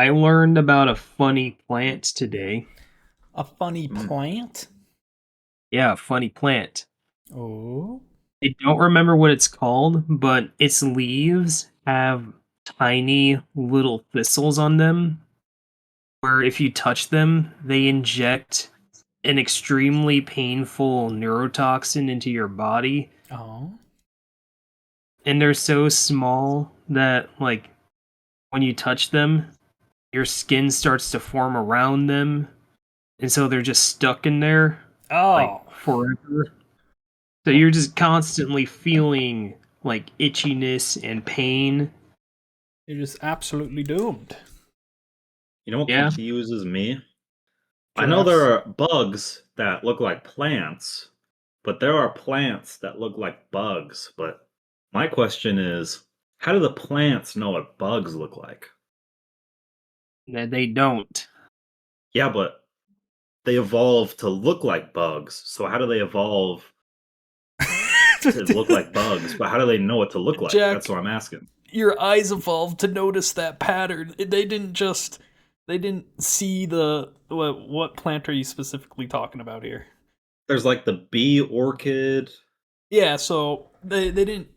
I learned about a funny plant today. A funny Mm. plant? Yeah, a funny plant. Oh. I don't remember what it's called, but its leaves have tiny little thistles on them, where if you touch them, they inject an extremely painful neurotoxin into your body. Oh. And they're so small that, like, when you touch them, your skin starts to form around them. And so they're just stuck in there, like, Oh. forever. So you're just constantly feeling, like, itchiness and pain. You're just absolutely doomed. You know what Yeah. confuses me? I know there are bugs that look like plants, but there are plants that look like bugs. But my question is, how do the plants know what bugs look like? That they don't. Yeah, but they evolve to look like bugs. So how do they evolve to look like bugs? But how do they know what to look like? Jack, That's what I'm asking. your eyes evolved to notice that pattern. They didn't see the what plant are you specifically talking about here? There's like the bee orchid. Yeah, so they didn't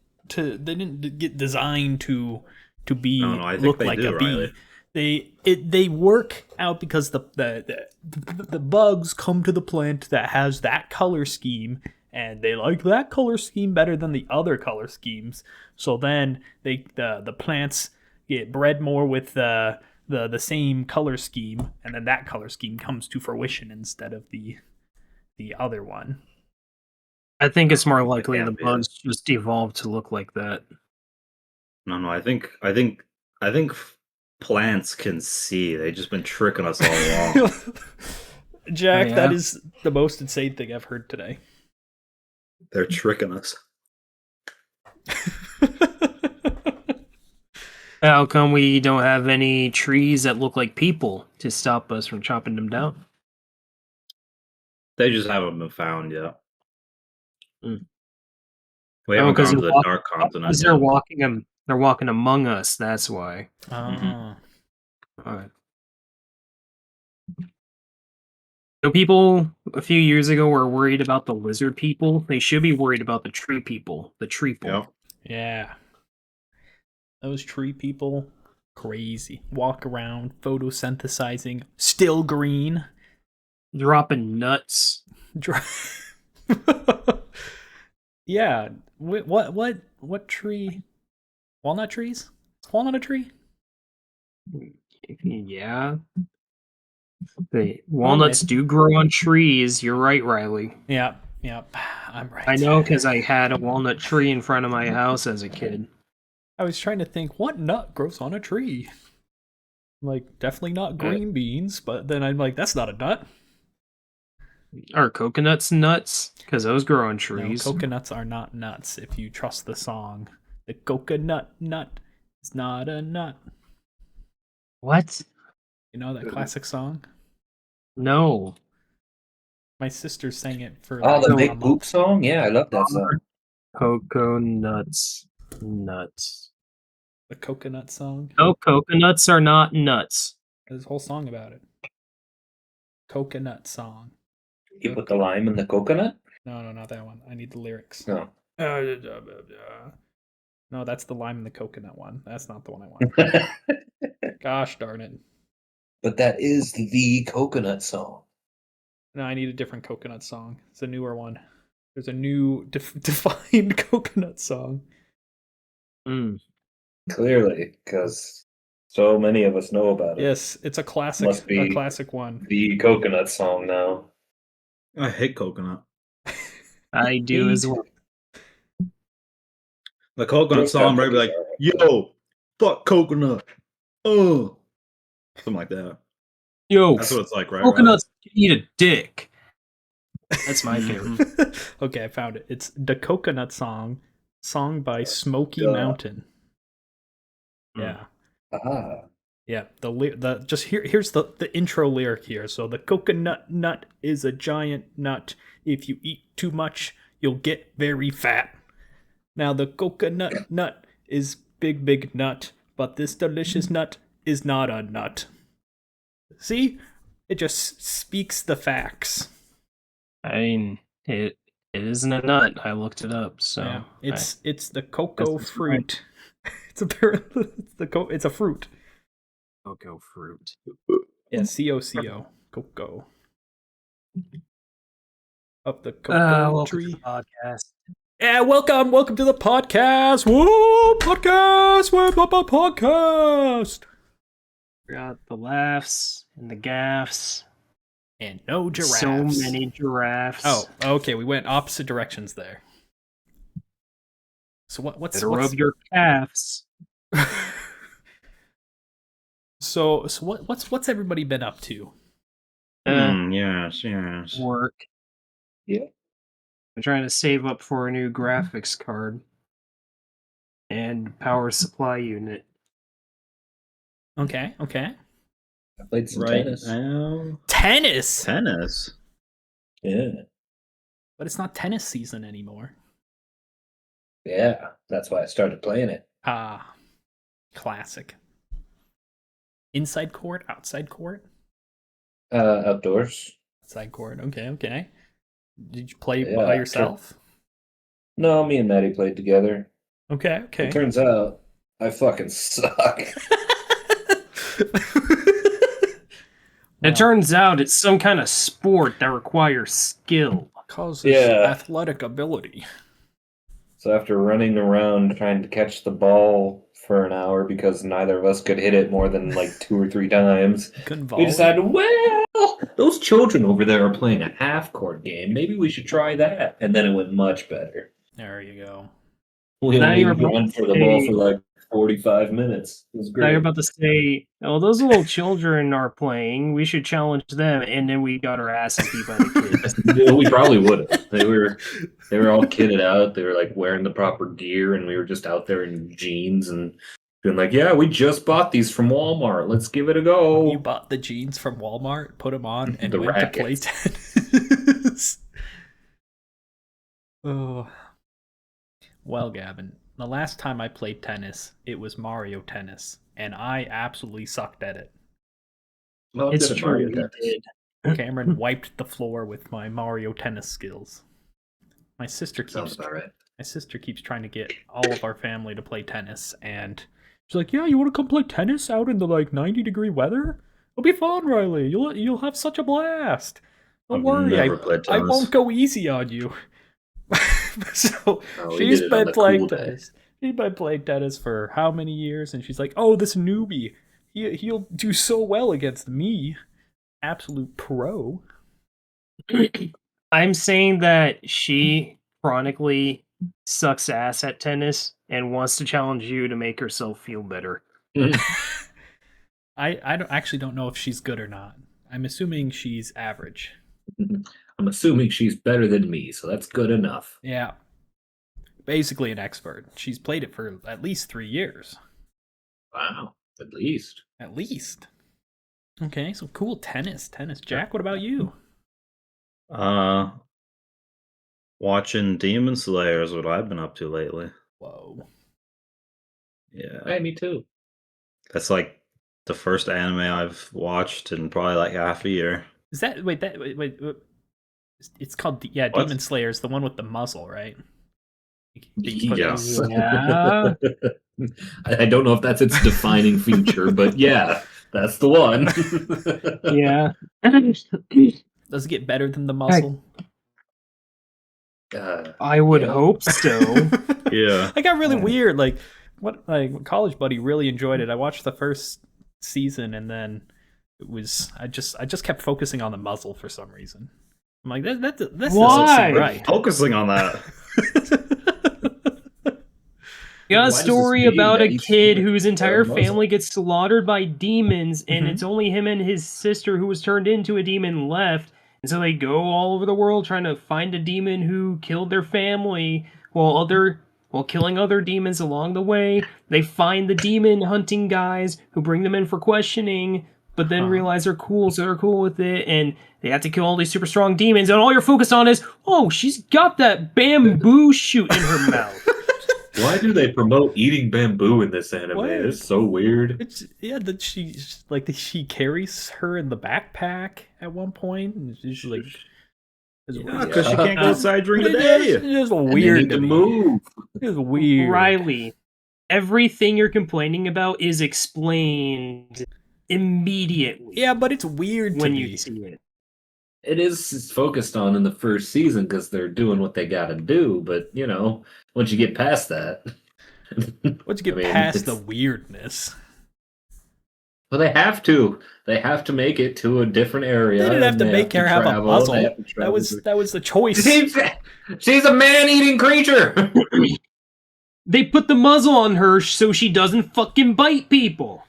get designed to be No, I think look they like do, a bee. Riley. They work out because the bugs come to the plant that has that color scheme, and they like that color scheme better than the other color schemes. So then the plants get bred more with the same color scheme, and then that color scheme comes to fruition instead of the other one. I think it's more That likely the can't be bugs just evolved to look like that. No, I think plants can see. They've just been tricking us all along. Jack, Oh, yeah? that is the most insane thing I've heard today. They're tricking us. How come we don't have any trees that look like people to stop us from chopping them down? They just haven't been found yet. Mm. We Oh, haven't because gone to the dark continent they're yet. walking they're walking among us. That's why. Ah. All right. So people a few years ago were worried about the lizard people. They should be worried about the tree people. The treeple. Yep. Yeah. Those tree people, crazy. Walk around, photosynthesizing, still green. Dropping nuts. Yeah. What tree? Walnut trees? Is walnut a tree? Yeah. The walnuts do grow on trees. You're right, Riley. Yeah. I'm right. I know because I had a walnut tree in front of my house as a kid. I was trying to think what nut grows on a tree. Like, definitely not green beans, but then I'm like, that's not a nut. Are coconuts nuts? Because those grow on trees. No, coconuts are not nuts if you trust the song. The coconut nut is not a nut. What? You know that classic song? No. My sister sang it for Oh, the a Big month. Poop song? Yeah, I love that song. Coconuts. Nuts. The coconut song? No, coconuts are not nuts. There's a whole song about it. Coconut song. You put the lime in the coconut? No, not that one. I need the lyrics. No. No, that's the lime and the coconut one. That's not the one I want. Gosh darn it. But that is the coconut song. No, I need a different coconut song. It's a newer one. There's a new defined coconut song. Mm. Clearly, because so many of us know about it. Yes, it's a classic. Must be a classic one. The coconut song now. I hate coconut. I do as well. The coconut song, right? Be like, yo, fuck coconut. Oh, something like that. Yo, That's what it's like, right? coconuts can eat a dick. That's my favorite. Okay, I found it. It's the Coconut Song by Smoky Mountain. Yeah. Yeah, here's the intro lyric here. So the coconut nut is a giant nut. If you eat too much, you'll get very fat. Now the coconut nut is big nut, but this delicious nut is not a nut. See? It just speaks the facts. I mean, it isn't a nut. I looked it up, so Yeah, it's the Guess cocoa it's fruit. It's a fruit. cocoa fruit. Yeah, COCO, cocoa. Of the cocoa Welcome to tree. the podcast. Yeah, welcome to the podcast. Whoa, podcast, podcast. Got the laughs and the gaffs. And no giraffes. So many giraffes. Oh, okay, we went opposite directions there. So what's Better rub your calves. So what's everybody been up to? Yes. Work. Yeah. I'm trying to save up for a new graphics card and power supply unit. Okay. I played some Right tennis. now. Tennis. Yeah. But it's not tennis season anymore. Yeah. That's why I started playing it. Ah, classic. Inside court, outside court? Outdoors. Outside court. Okay. Did you play Yeah, by yourself? No, me and Maddie played together. Okay. It turns out I fucking suck. It turns out it's some kind of sport that requires skill. Causes Yeah. athletic ability. So after running around trying to catch the ball for an hour because neither of us could hit it more than like 2 or 3 times, Couldn't we decided, well, those children over there are playing a half-court game. Maybe we should try that. And then it went much better. There you go. We Now only you're about ran to for the ball say- for like 45 minutes. It was Now great. you're about to say, oh, those little children are playing. We should challenge them. And then we got our asses beat by the kids. Yeah, we probably would have. They were all kitted out. They were like wearing the proper gear, and we were just out there in jeans and being like, "Yeah, we just bought these from Walmart. Let's give it a go." You bought the jeans from Walmart, put them on, and The went to play rackets. tennis. Oh. Well, Gavin, the last time I played tennis, it was Mario Tennis, and I absolutely sucked at it. Well, It's good at true. Mario He Tennis. did. Cameron wiped the floor with my Mario Tennis skills. My sister Sounds keeps about right. my sister keeps trying to get all of our family to play tennis, and she's like, "Yeah, you want to come play tennis out in the like 90-degre weather? It'll be fun, Riley. You'll have such a blast. Don't I've worry, never played I tennis. won't go easy on you." So Oh, we she's did it on been the playing cool day. tennis. She's been playing tennis for how many years? And she's like, "Oh, this newbie, he'll do so well against me, absolute pro." I'm saying that she chronically sucks ass at tennis and wants to challenge you to make herself feel better. Actually don't know if she's good or not. I'm assuming she's average. I'm assuming she's better than me, so that's good enough. Yeah. Basically an expert. She's played it for at least 3 years. Wow, at least. At least. Okay, so cool tennis. Jack, what about you? Watching Demon Slayer is what I've been up to lately. Whoa. Yeah, Hey, me too. that's like the first anime I've watched in probably like half a year. Is that wait? It's called What? Demon Slayer. It's the one with the muzzle, right? You put- Yes. Yeah. I don't know if that's its defining feature, but yeah, that's the one. Yeah. Does it get better than the muzzle? I would Yeah. hope so. Yeah. I got really Yeah. weird. Like my college buddy really enjoyed it. I watched the first season and then it was I just kept focusing on the muzzle for some reason. I'm like that doesn't Why? seem right. Focusing on that. You got Why a does this story mean about that a he's kid wearing whose a entire muzzle? family gets slaughtered by demons, and Mhm. it's only him and his sister who was turned into a demon left. And so they go all over the world trying to find a demon who killed their family, while killing other demons along the way. They find the demon hunting guys who bring them in for questioning, but then Huh. realize they're cool, so they're cool with it, and they have to kill all these super strong demons, and all you're focused on is, oh, she's got that bamboo shoot in her mouth. Why do they promote eating bamboo in this anime? What? It's so weird. It's that she carries her in the backpack at one point, and she's like, Because she can't go outside during the It's day. just And they weird need to to me. move. It's weird. Riley, everything you're complaining about is explained immediately. Yeah, but it's weird when to you me. see it. It is focused on in the first season because they're doing what they got to do. But once you get past that, Once you get past the weirdness, well, they have to. They have to make it to a different area. they didn't have to make her have a muzzle. That was the choice. She's a man-eating creature. They put the muzzle on her so she doesn't fucking bite people.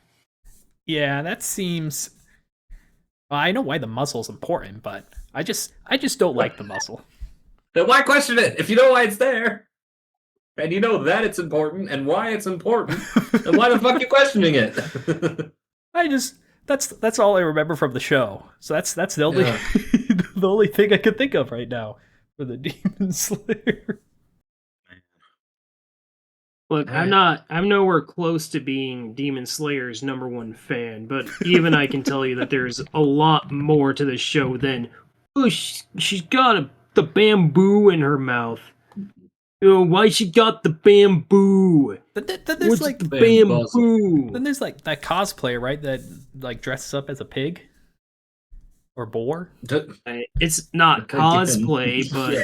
Yeah, that seems. Well, I know why the muzzle's important, but I just don't like the muzzle. Then why question it if you know why it's there? And you know that it's important and why it's important. Then why the fuck are you questioning it? That's all I remember from the show. So that's the only the only thing I could think of right now for the Demon Slayer. Look, I'm nowhere close to being Demon Slayer's #1 fan, but even I can tell you that there's a lot more to the show than, oh, she's got the bamboo in her mouth. Oh, why she got the bamboo? Then there's What's like the bamboo? then there's like that cosplayer, right? That like dresses up as a pig or boar. It's not cosplay, but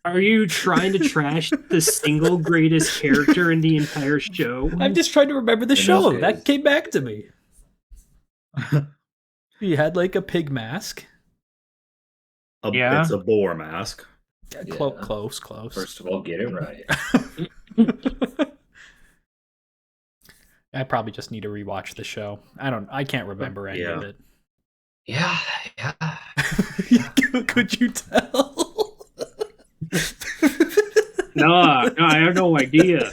are you trying to trash the single greatest character in the entire show? I'm just trying to remember the show. That came back to me. He had like a pig mask. It's a boar mask. Close. First of all, get it right. I probably just need to rewatch the show. I can't remember any of it. Yeah. Could you tell? No, I have no idea.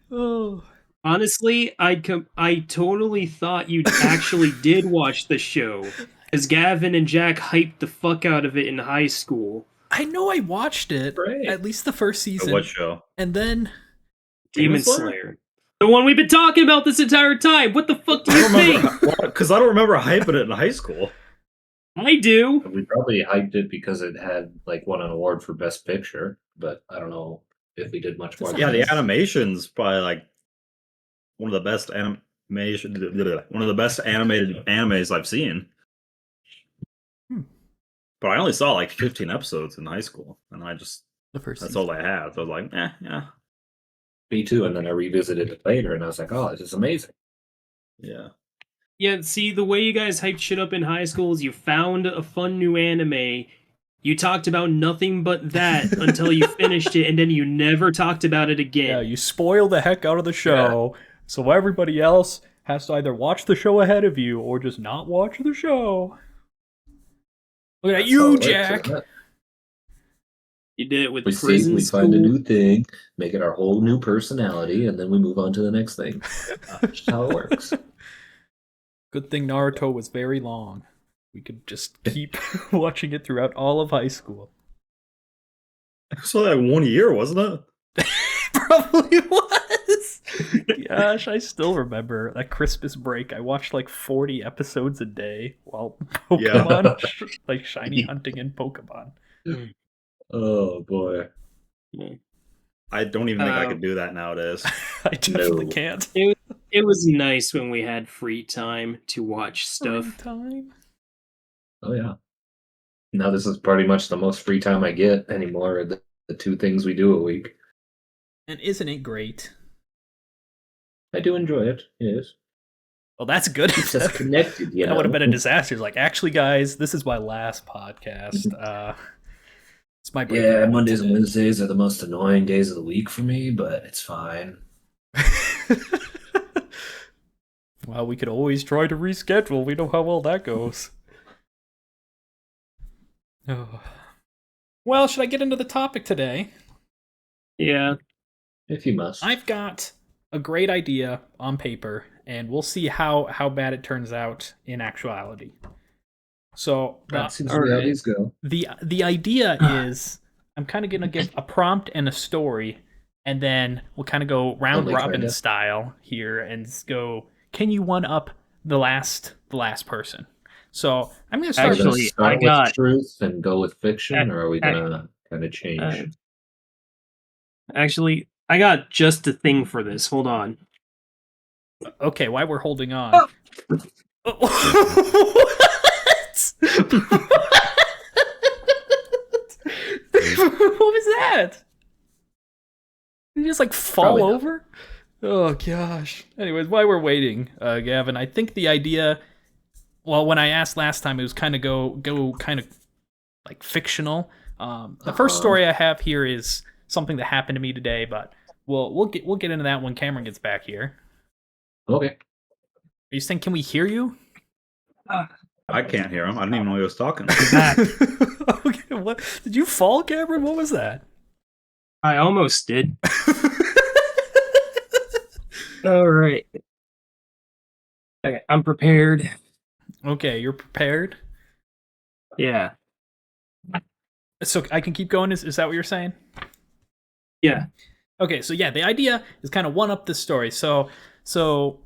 Oh. Honestly, I totally thought you actually did watch the show, because Gavin and Jack hyped the fuck out of it in high school. I know I watched it, Right. at least the first season. What show? And then Demon Slayer. The one we've been talking about this entire time. What the fuck do you think? Because I don't remember hyping it in high school. I do. We probably hyped it because it had won an award for Best Picture, but I don't know if we did much more. Yeah, the animation's probably one of the best animated animes I've seen. But I only saw 15 episodes in high school, and that's all I had. So I was like, yeah. Me too, and then I revisited it later, and I was like, oh, this is amazing. Yeah. Yeah, see, the way you guys hyped shit up in high school is you found a fun new anime, you talked about nothing but that until you finished it, and then you never talked about it again. yeah, you spoil the heck out of the show, so everybody else has to either watch the show ahead of you or just not watch the show. Look at you, Jack. You did it with We prison we school. find a new thing, make it our whole new personality, and then we move on to the next thing. That's how it works. Good thing Naruto was very long. We could just keep watching it throughout all of high school. So that 1 year, wasn't it? Probably was. Gosh, I still remember that Christmas break. I watched 40 episodes a day while Pokemon, shiny hunting in Pokemon. Oh boy. I don't even think I could do that nowadays. I definitely can't. It was nice when we had free time to watch stuff. Free time? Oh yeah. Now this is pretty much the most free time I get anymore. The 2 things we do a week. And isn't it great? I do enjoy it. Yes. Well, that's good. It's just connected. That would have been a disaster. Actually, guys, this is my last podcast. It's my break. Yeah, Mondays and Wednesdays are the most annoying days of the week for me, but it's fine. Well, we could always try to reschedule. We know how well that goes. Oh. Well, should I get into the topic today? Yeah. If you must. I've got a great idea on paper, and we'll see how bad it turns out in actuality. So That seems to be how these go. the idea is I'm kind of gonna give a prompt and a story, and then we'll kind of go round Totally, robin kinda. style here and go. Can you one up the last person? So I'm gonna Are start. we gonna Actually, start I with got- truth and go with fiction, ac- or are we ac- gonna kind of change? Actually, I got just a thing for this. Hold on. Okay, while we're holding on. What? What was that? Did you just like fall Probably not. over? Oh gosh. Anyways, while we're waiting, Gavin, I think the idea. Well, when I asked last time, it was kind of go kind of like fictional. The first story I have here is something that happened to me today, but we'll get into that when Cameron gets back here. Okay. Are you saying can we hear you? I can't hear him. I didn't even know he was talking. Okay, what did you fall, Cameron? What was that? I almost did. All right. Okay, I'm prepared. Okay, you're prepared. Yeah. So I can keep going. Is that what you're saying? Yeah. Okay, so yeah, the idea is kind of one up this story. So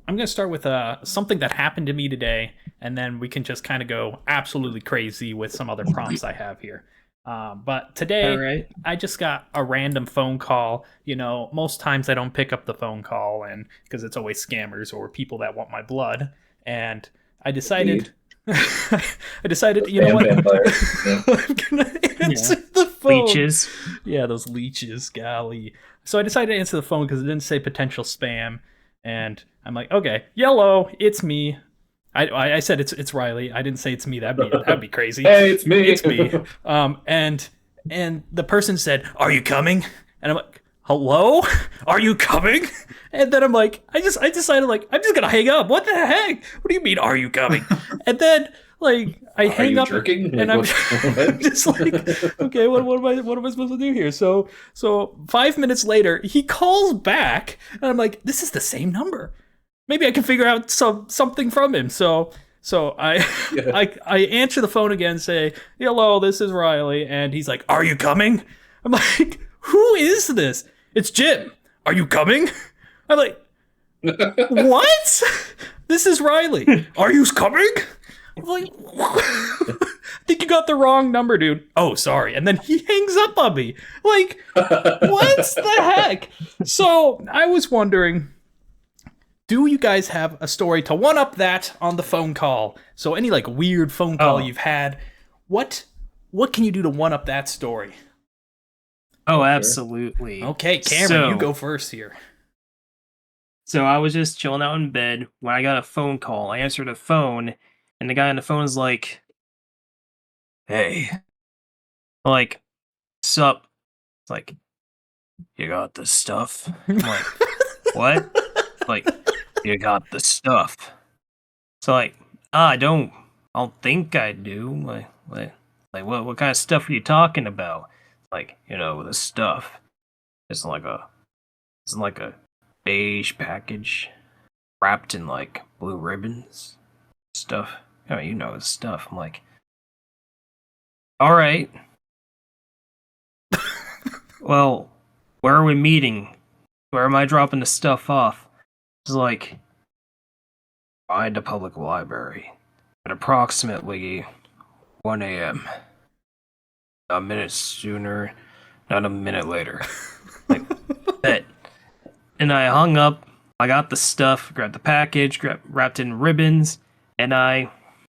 I'm gonna start with something that happened to me today, and then we can just kind of go absolutely crazy with some other prompts I have here. But today, All right. I just got a random phone call. You know, most times I don't pick up the phone call, and because it's always scammers or people that want my blood. And I decided, you know what? Vampire. Yeah. I'm gonna answer the phone. Leeches. Yeah, those leeches, golly. So I decided to answer the phone because it didn't say potential spam, and I'm like, okay, yellow, it's me. I said it's Riley. I didn't say it's me. That'd be crazy. Hey, it's me. It's me. And the person said, "Are you coming?" And I'm like, "Hello? Are you coming?" And then I'm like, I decided like I'm just gonna hang up. What the heck? What do you mean? Are you coming? And then like I Are hang you up jerking? and Like, I'm what? I'm just like, okay, what am I supposed to do here? So 5 minutes later, he calls back, and I'm like, this is the same number. Maybe I can figure out something from him. So I I answer the phone again, say, hello, this is Riley, and he's like, are you coming? I'm like, who is this? It's Jim. Are you coming? I'm like, what? This is Riley. Are you coming? I'm like, I think you got the wrong number, dude. Oh, sorry. And then he hangs up on me. Like, what the heck? So I was wondering, do you guys have a story to one up that on the phone call? So any like weird phone call you've had, what can you do to one up that story? Oh, absolutely. Okay, Cameron, you go first here. So I was just chilling out in bed when I got a phone call. I answered the phone, and the guy on the phone is like, "Hey," like, "Sup?" It's like, "You got the stuff?" I'm like, "What?" Like, "You got the stuff?" So like, I don't think I do. Like what kind of stuff are you talking about? Like, the stuff. It's like a beige package wrapped in like blue ribbons stuff. The stuff. I'm like, all right. Well, where are we meeting? Where am I dropping the stuff off? It's like, by the public library at approximately 1 a.m. A minute sooner, not a minute later. Like that. And I hung up. I got the stuff, grabbed the package, wrapped in ribbons, and I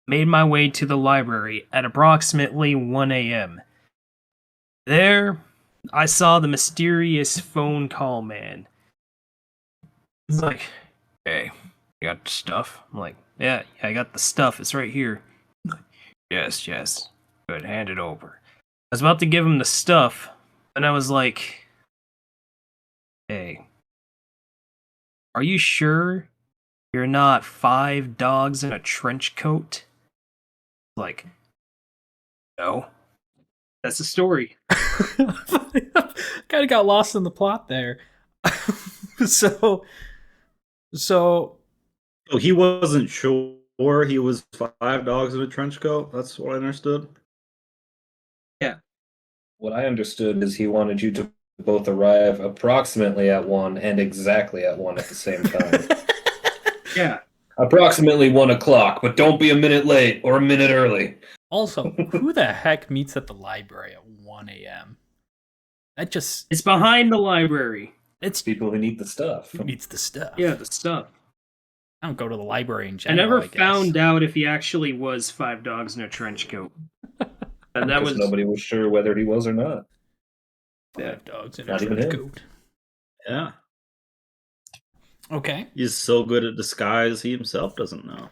made my way to the library at approximately 1 a.m. There, I saw the mysterious phone call man. He's like, "Hey, you got the stuff?" I'm like, yeah, I got the stuff. It's right here. Yes. Good, hand it over. I was about to give him the stuff, and I was like, "Hey, are you sure you're not 5 dogs in a trench coat?" Like, no. That's the story. Kind of got lost in the plot there. so So he wasn't sure or he was 5 dogs in a trench coat. That's what I understood. What I understood is he wanted you to both arrive approximately at 1 and exactly at 1 at the same time. Yeah. Approximately 1 o'clock, but don't be a minute late or a minute early. Also, who the heck meets at the library at 1 a.m.? That just... It's behind the library. It's People who need the stuff. who needs the stuff. Yeah, the stuff. I don't go to the library in I general, never found out if he actually was 5 dogs in a trench coat. And that Because was nobody was sure whether he was or not. 5 dogs in a Not even trench him. coat. Yeah. Okay. He's so good at disguise, he himself doesn't know.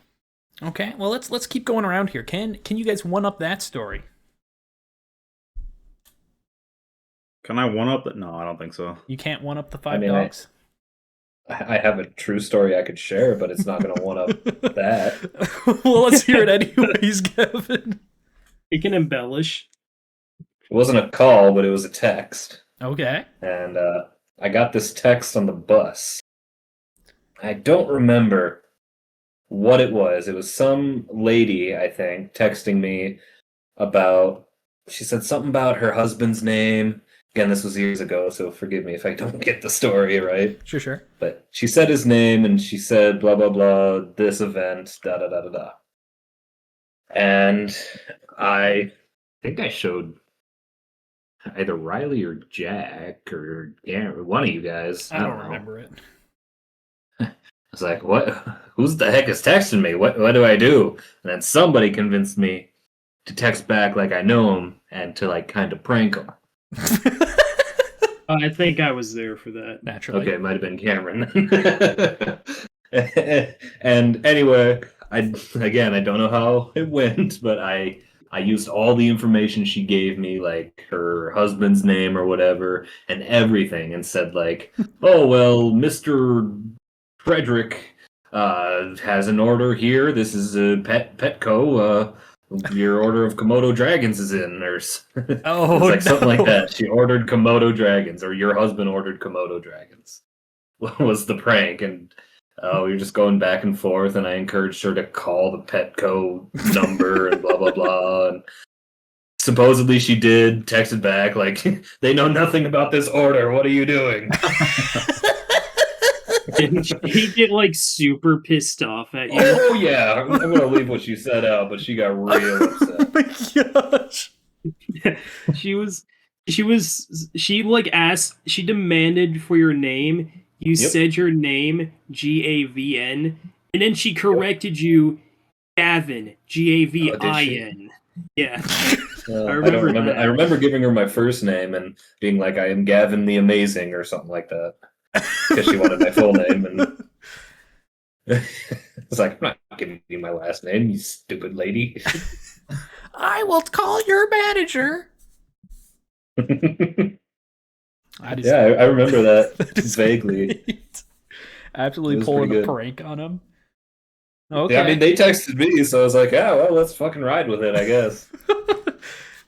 Okay. Well, let's keep going around here. Can you guys one up that story? Can I one up it? No, I don't think so. You can't one up the 5 mean, dogs. I have a true story I could share, but it's not going to one up that. Well, let's hear it anyways, Kevin. he can embellish. It wasn't a call, but it was a text. Okay. And I got this text on the bus. I don't remember what it was. It was some lady, I think, texting me about... She said something about her husband's name. Again, this was years ago, so forgive me if I don't get the story right. Sure. But she said his name, and she said, blah, blah, blah, this event, da-da-da-da-da. And I think I showed either Riley or Jack or one of you guys. I don't know. remember it. I was like, what? Who's the heck is texting me? What do I do? And then somebody convinced me to text back like I know him and to like kind of prank him. I think I was there for that. Naturally. Okay, it might have been Cameron. And anyway, I don't know how it went, but I used all the information she gave me, like her husband's name or whatever, and everything, and said like, "Oh well, Mr. Frederick has an order here. This is a Petco. Your order of Komodo dragons is in." Or Oh, it's like something no. like that. She ordered Komodo dragons, or your husband ordered Komodo dragons. Was the prank, and we were just going back and forth, and I encouraged her to call the Petco number and blah blah blah. And supposedly she did. Texted back like, "They know nothing about this order. What are you doing?" Didn't he get like super pissed off at you? Oh yeah, I'm gonna leave what she said out, but she got real upset. Oh my gosh. She like asked, she demanded for your name. You Yep. said your name, Gavn, and then she corrected you, Gavin, Gavin. Yeah. I remember don't remember. that. I remember giving her my first name and being like, "I am Gavin the Amazing" or something like that, because she wanted my full name. And it's like, "I'm not giving you my last name, you stupid lady." I will call your manager. I just, I remember that that is vaguely. great. Absolutely It was pulling pretty a good. prank on him. Okay. Yeah, I mean, they texted me, so I was like, "Yeah, well, let's fucking ride with it, I guess."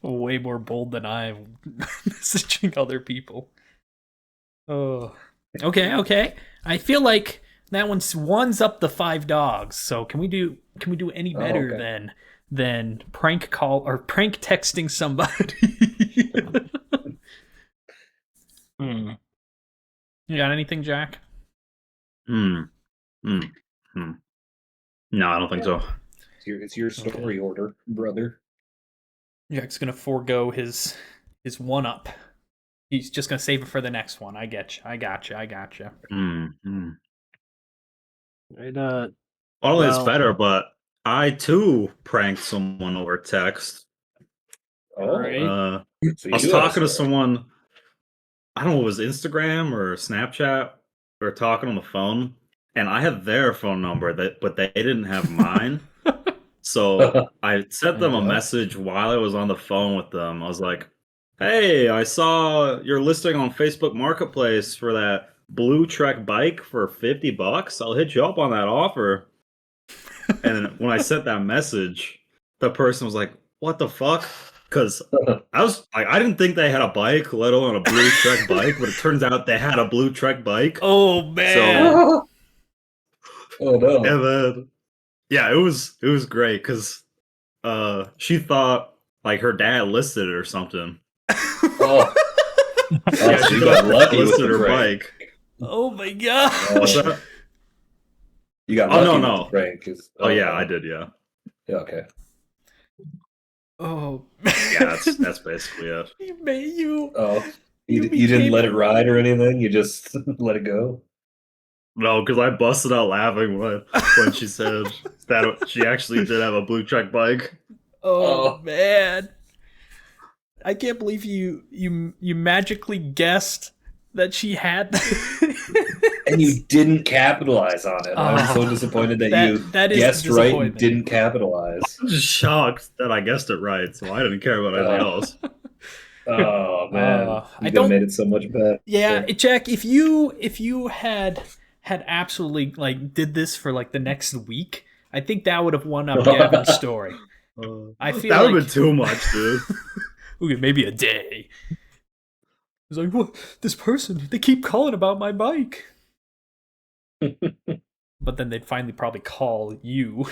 Way more bold than I am messaging other people. Oh. Okay. I feel like that one's up the 5 dogs. So can we do any better okay. than prank call or prank texting somebody? You got anything, Jack? No, I don't think so. It's your story order, brother. Jack's gonna forego his one up. He's just gonna save it for the next one. I gotcha. Right, Well, it's Well- better, but I too pranked someone over text. Oh, Right. so I was you have a talking to story. someone, I don't know, it was Instagram or Snapchat. We were talking on the phone, and I had their phone number, but they didn't have mine. So I sent them a Yeah. message while I was on the phone with them. I was like, "Hey, I saw your listing on Facebook Marketplace for that Blue Trek bike for $50. I'll hit you up on that offer." And then when I sent that message, the person was like, "What the fuck?" Because I was like, I didn't think they had a bike, let alone a Blue Trek bike, but it turns out they had a Blue Trek bike. Oh man. Oh no. And then Yeah, it was great because she thought like her dad listed it or something. Oh, Yeah, so she you thought got lucky with listed the her prank. bike. Oh my god! What's that? You got Oh, lucky no, with no. the prank. Oh yeah, I did. Yeah, Yeah, okay. Oh, yeah. That's basically it. you made you. Oh, You you didn't became- let it ride or anything? You just let it go? No, because I busted out laughing when she said that she actually did have a blue check bike. Oh Oh. man, I can't believe you magically guessed that she had. And you didn't capitalize on it. I'm so disappointed that you that is guessed right and disappointment. didn't capitalize. I'm just shocked that I guessed it right, so I didn't care about anything else. Oh man, I you could have don't- made it so much better. Yeah, Jack, if you had absolutely like did this for like the next week, I think that would have won up Gavin's story. I feel that would have like- been too much, dude. Okay, maybe a day. He's like, what? This person, they keep calling about my bike. But then they'd finally probably call you.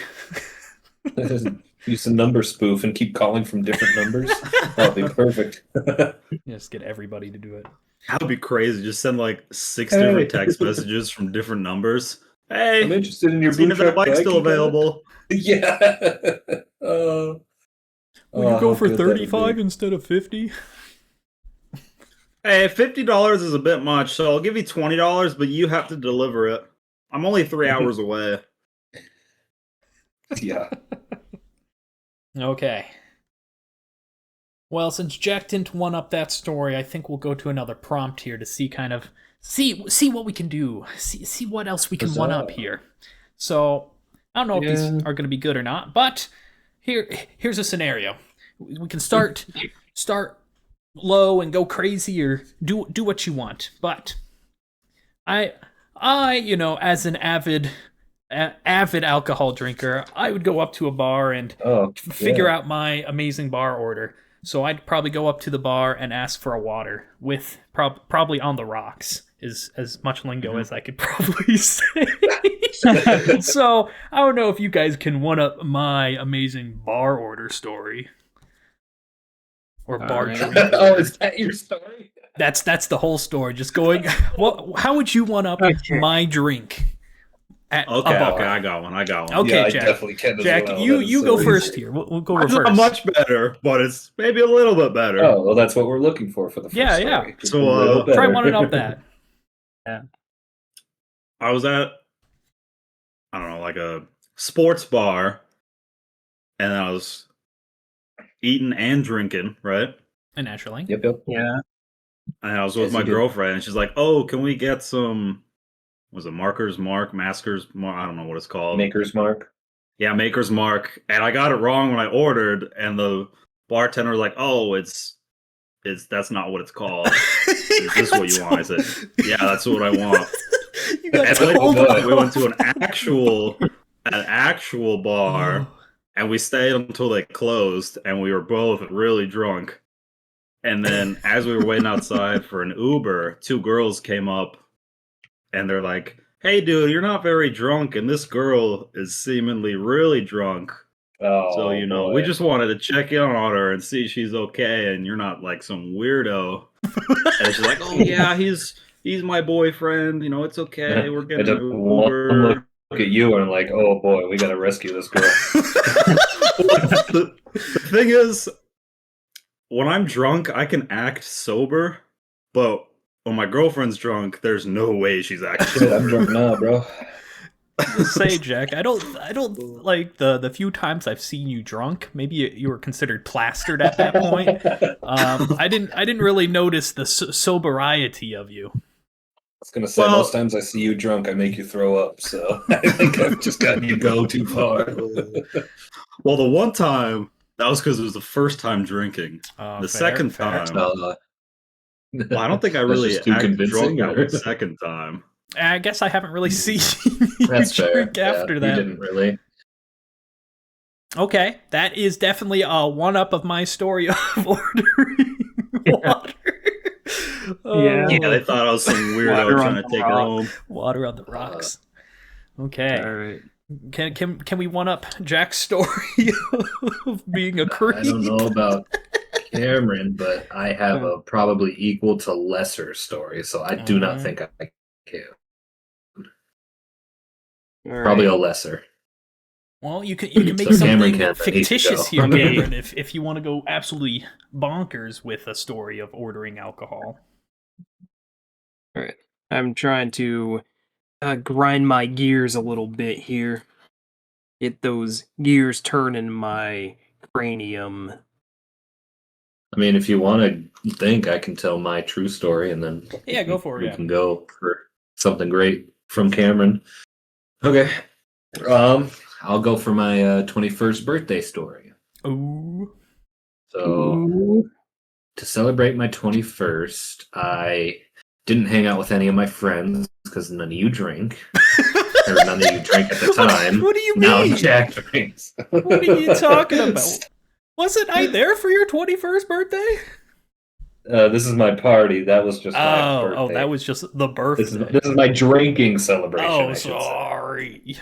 Use a number spoof and keep calling from different numbers. That'll be perfect. Just get everybody to do it. That would be crazy. Just send like 6 Hey. different text messages from different numbrs. Hey, I'm interested in your seeing blue if that truck bike's bike still you got? available. Yeah. Will you go how for good that would be. 35 instead of 50? Hey, $50 is a bit much, so I'll give you $20, but you have to deliver it. I'm only 3 hours away. Yeah. Okay. Well, since Jack didn't one up that story, I think we'll go to another prompt here to see see what we can do. See what else we can Huzzah. one up here. So I don't know if these are going to be good or not, but here's a scenario. We can start low and go crazy, or do what you want. But I as an avid alcohol drinker, I would go up to a bar and figure out my amazing bar order. So I'd probably go up to the bar and ask for a water with probably on the rocks, is as much lingo as I could probably say. So I don't know if you guys can one up my amazing bar order story or bar right. drink. Oh, is that your story? That's the whole story. Just going. How would you one up my drink? At a Okay, bar? okay, I got one. Okay, Yeah, I Jack. definitely can as Jack, well. you That is go so first easy. here. We'll go It's reverse. not much better, but it's maybe a little bit better. Oh, well, that's what we're looking for the first Yeah, story. yeah. Just So, a little Try better. one up that. I was at, I don't know, like a sports bar, and I was eating and drinking, right? And naturally. Yep, yep. Yeah. And I was with Yes, my you did. girlfriend, and she's like, "Oh, can we get some? Was it Maker's Mark? I don't know what it's called. Maker's Mark. Yeah, Maker's Mark." And I got it wrong when I ordered, and the bartender was like, "Oh, it's that's not what it's called. Is this what you want?" I said, "Yeah, that's what I want." You got And told then we off. went to an actual bar, and we stayed until they closed, and we were both really drunk. And then as we were waiting outside for an Uber, 2 girls came up, and they're like, "Hey, dude, you're not very drunk, and this girl is seemingly really drunk. Oh, So, you know, boy. we just wanted to check in on her and see she's okay, and you're not like some weirdo." And she's like, "Oh yeah, he's my boyfriend. You know, it's okay. We're I getting took an one Uber." look at you and I'm like, oh boy, we gotta rescue this girl. the thing is, when I'm drunk, I can act sober, but when my girlfriend's drunk, there's no way she's acting Shit, I'm sober. drunk now, bro. Say, Jack, I don't like the few times I've seen you drunk. Maybe you were considered plastered at that point. I didn't really notice the sobriety of you. I was gonna say, Well- most times I see you drunk, I make you throw up. So I think I've just gotten you go too far. Well, the one time, that was because it was the first time drinking. The second time, well, I don't think I That's really just too acted convincing, drunk or- that second time. I guess I haven't really seen you That's fair. drink Yeah, after you that. didn't really. Okay, that is definitely a one-up of my story of ordering water. Yeah. Yeah, they thought I was some weirdo Water on trying to the take her rock. home. Water on the rocks. Okay. All right. Can we one up Jack's story of being a creep? I don't know about Cameron, but I have a probably equal to lesser story, so I do not think I can. Probably a lesser. Well, you can make So Cameron something can, fictitious he can here, go. Cameron, if you want to go absolutely bonkers with a story of ordering alcohol. All right. I'm trying to grind my gears a little bit here. Get those gears turning my cranium. I mean, if you want to think, I can tell my true story, and then Yeah, go for it. we Yeah. can go for something great from Cameron. Okay. I'll go for my 21st birthday story. Ooh. So, to celebrate my 21st, I didn't hang out with any of my friends because none of you drink. Or none of you drank at the time. What do you Now mean? Jack drinks. What are you talking about? Wasn't I there for your 21st birthday? This is my party. That was just my birthday. Oh, that was just the birthday. This is my drinking celebration. Oh, I should say. sorry.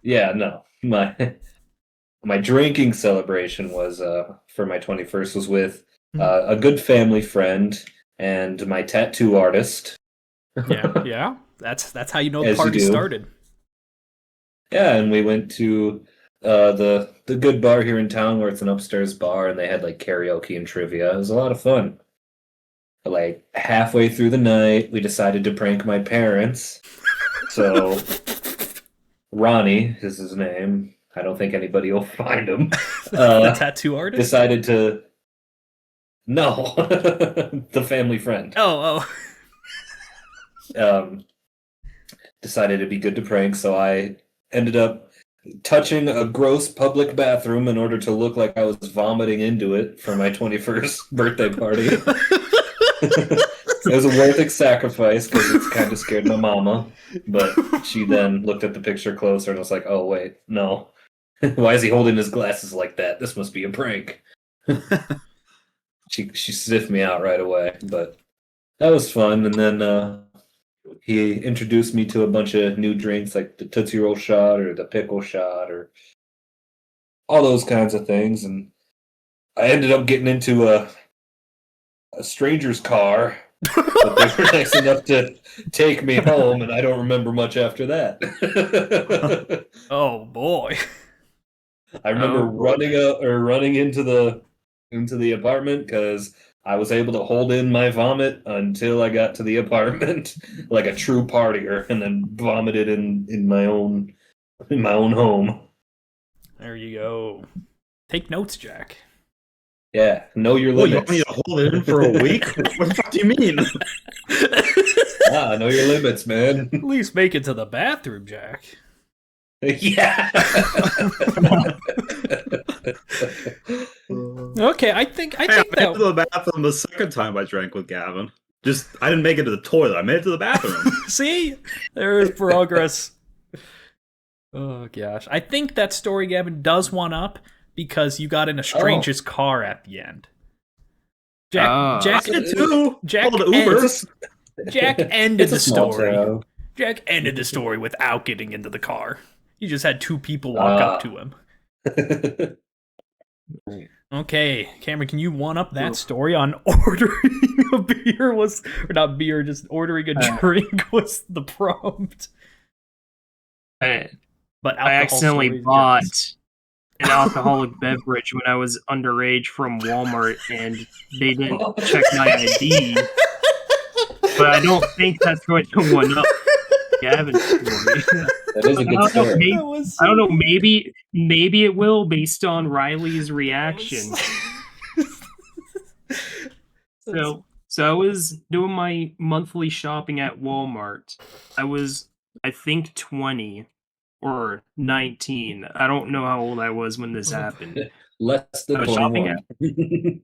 Yeah, no. My drinking celebration was for my 21st was with a good family friend and my tattoo artist. Yeah. That's how you know the As you party do. started. Yeah, and we went to the good bar here in town where it's an upstairs bar, and they had like karaoke and trivia. It was a lot of fun. Like halfway through the night, we decided to prank my parents. So Ronnie is his name. I don't think anybody will find him. The tattoo artist? Decided to... No. The family friend. Oh. Decided it'd be good to prank, so I ended up touching a gross public bathroom in order to look like I was vomiting into it for my 21st birthday party. It was a worth it sacrifice because it's kind of scared my mama, but she then looked at the picture closer and was like, oh wait, no. Why is he holding his glasses like that? This must be a prank. She sniffed me out right away, but that was fun. And then he introduced me to a bunch of new drinks like the Tootsie Roll shot or the pickle shot or all those kinds of things. And I ended up getting into a stranger's car, but they were nice enough to take me home, and I don't remember much after that. Oh boy. I remember running into the apartment because I was able to hold in my vomit until I got to the apartment like a true partier, and then vomited in my own home. There you go. Take notes, Jack. Yeah, know your Oh, you limits. want me to hold it in for a week? What the fuck do you mean? Know your limits, man. At least make it to the bathroom, Jack. Yeah. Okay, I think Hey, I made it that to the bathroom the second time I drank with Gavin. Just, I didn't make it to the toilet. I made it to the bathroom. See? There is progress. Oh gosh. I think that story, Gavin, does one up because you got in a stranger's car at the end. Jack I did too. Called Uber. Jack ended the It's a small story. town. Jack ended the story without getting into the car. He just had two people walk up to him. Okay, Cameron, can you one up that story on ordering a beer or not beer, just ordering a drink was the prompt. I But accidentally stories, bought Jones. an alcoholic beverage when I was underage from Walmart, and they didn't check my ID. But I don't think that's going to one up Gavin's story. That is a good story. I don't know. Maybe it will, based on Riley's reaction. So I was doing my monthly shopping at Walmart. I was, I think, 20 or 19. I don't know how old I was when this happened. Less than I was shopping 21.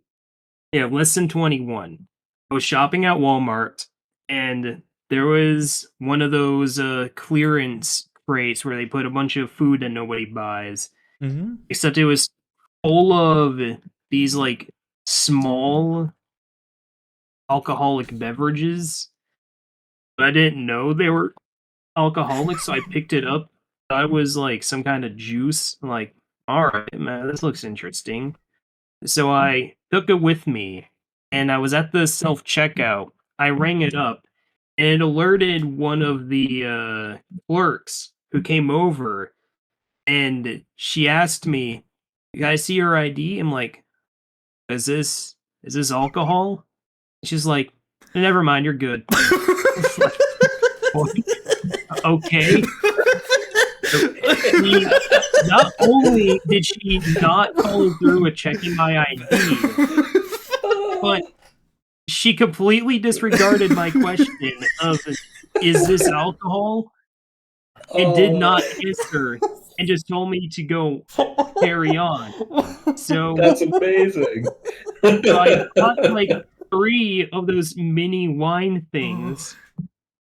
Yeah, less than 21. I was shopping at Walmart, and there was one of those clearance crates where they put a bunch of food that nobody buys. Mm-hmm. Except it was full of these like small alcoholic beverages. But I didn't know they were alcoholic, so I picked it up I was like some kind of juice. I'm like, all right, man, this looks interesting. So I took it with me, and I was at the self checkout. I rang it up, and it alerted one of the clerks who came over, and she asked me, "You guys see your ID?" I'm like, "Is this alcohol?" She's like, "Never mind, you're good." Okay. Not only did she not follow through with checking my ID, but she completely disregarded my question of "Is this alcohol?" and did not answer, and just told me to go carry on. So, That's amazing. so I got like 3 of those mini wine things.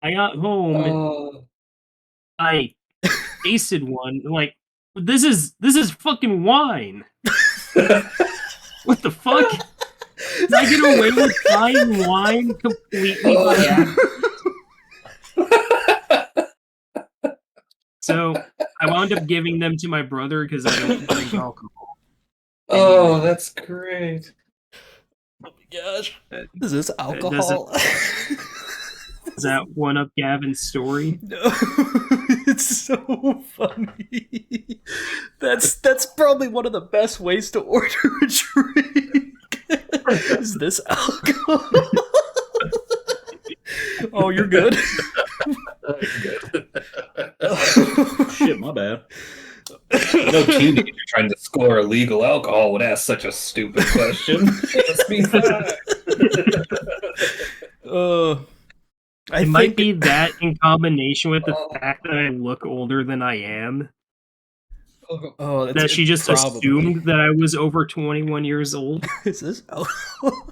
I got home, Oh. I tasted one, like, this is fucking wine. What the fuck? Did I get away with buying wine completely by accident? So I wound up giving them to my brother because I don't drink alcohol. Oh, that's great. Oh my gosh. Is this alcohol? Does that one up Gavin's story? No, it's so funny. That's probably one of the best ways to order a drink. Is this alcohol? Oh, you're good. Good. Shit, my bad. No teenager trying to score illegal alcohol would ask such a stupid question. Let's be fair. It might be that in combination with the fact that I look older than I am. Oh, That she just probably assumed that I was over 21 years old. Is this alcohol?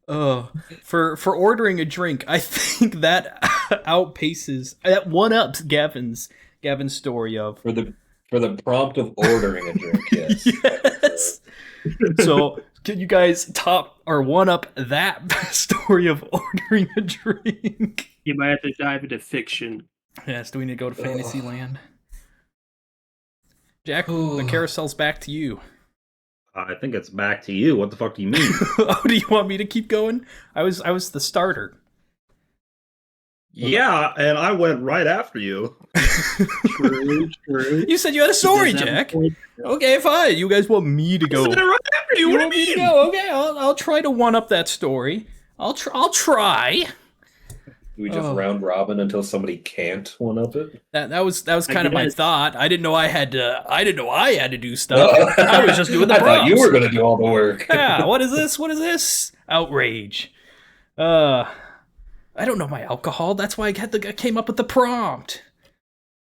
Oh, For ordering a drink, I think that outpaces that one ups Gavin's story of for the prompt of ordering a drink. Yes. yes. So can you guys top or one up that story of ordering a drink? You might have to dive into fiction. Yes. Do we need to go to Fantasyland? Jack, the carousel's back to you. I think it's back to you. What the fuck do you mean? Oh, do you want me to keep going? I was the starter. Yeah, and I went right after you. True. You said you had a story, Jack. Okay, fine. You guys want me to go? I said it right after you. What do want you me to mean? go? Okay, I'll try to one up that story. I'll try. Do we just round robin until somebody can't one up it? That was kind of my thought. I didn't know I had to do stuff. I was just doing the I prompts. thought you were going to do all the work. Yeah, what is this? What is this? Outrage. I don't know my alcohol. That's why I came up with the prompt.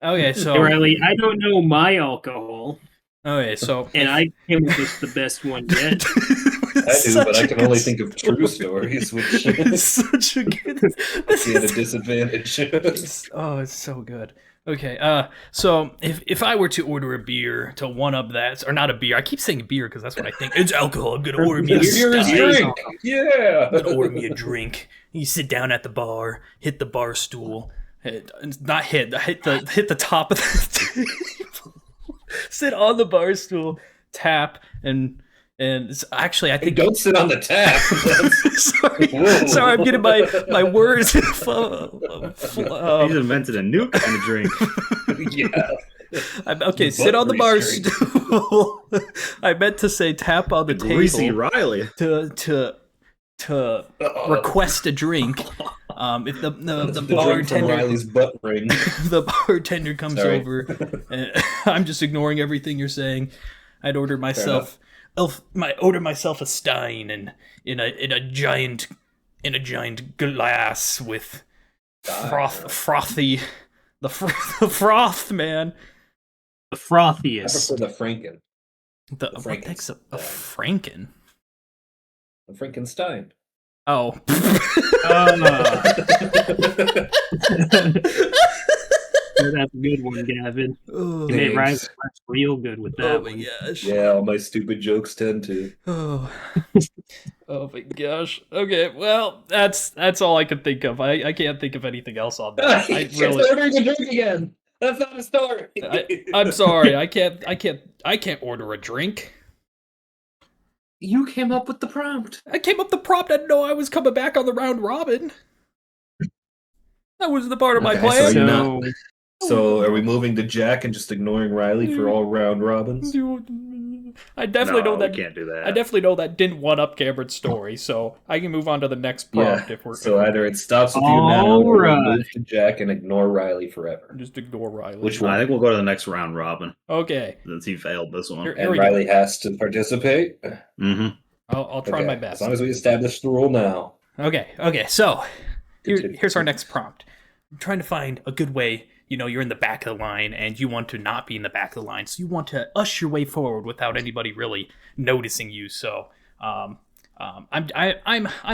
Okay, so Riley, I don't know my alcohol. Okay, so and I came up with the best one yet. I do, but I can only think of true stories, which is such a good. This is at a disadvantage. It's so good. Okay, so if I were to order a beer to one up that, or not a beer, I keep saying beer because that's what I think. It's alcohol. I'm gonna order me a drink. Yeah, I'm gonna order me a drink. You sit down at the bar, hit the bar stool, hit the top of the table, sit on the bar stool, tap, and actually I think don't sit on the tap. sorry, I'm getting my words. He's invented a new kind of drink. Yeah. Okay, sit on the bar stool. I meant to say tap on the table. Greasy Riley. To request a drink. If the bartender Riley's butt ring. The bartender comes over, and I'm just ignoring everything you're saying. I'd order myself a stein and in a giant glass with frothy the froth, man. The frothiest. I prefer the Franken. What takes a Franken? The Frankenstein. That's a good one, Gavin. Oh, You made Rise Thanks. real good with that one. gosh. Yeah, all my stupid jokes tend to. Oh. Oh my gosh. Okay, well, that's all I can think of. I can't think of anything else on that. I He's really ordering a drink again. That's not a story. I'm sorry. I can't order a drink. You came up with the prompt. I came up the prompt. I didn't know I was coming back on the round robin. That was the part of my Okay, plan. so you're So, not- So are we moving to Jack and just ignoring Riley for all round robins? I definitely know we that. can't do that. I definitely know that didn't one up Cameron's story, so I can move on to the next prompt Yeah. if we're So either it stops with you now, or we Alright. move to Jack and ignore Riley forever. just ignore Riley. Which I one? think we'll go to the next round robin Okay, since he failed this one. here And we go. Riley has to participate. Mm-hmm. I'll try Okay, my As best. long as we establish the rule now. Okay. So here's our next prompt. I'm trying to find a good way. You know, you're in the back of the line, and you want to not be in the back of the line, so you want to usher your way forward without anybody really noticing you. So, I'm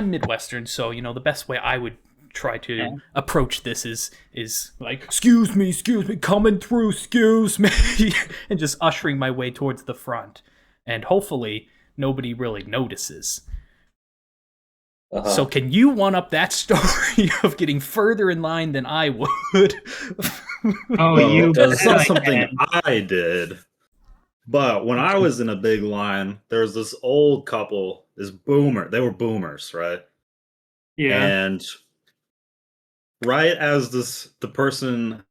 Midwestern, so you know the best way I would try to approach this is like, excuse me, coming through, excuse me, and just ushering my way towards the front, and hopefully nobody really notices. Uh-huh. So can you one up that story of getting further in line than I would? you That's bet not I something can. I did. But when I was in a big line, there was this old couple, this boomer. They were boomers, right? Yeah. And right as the person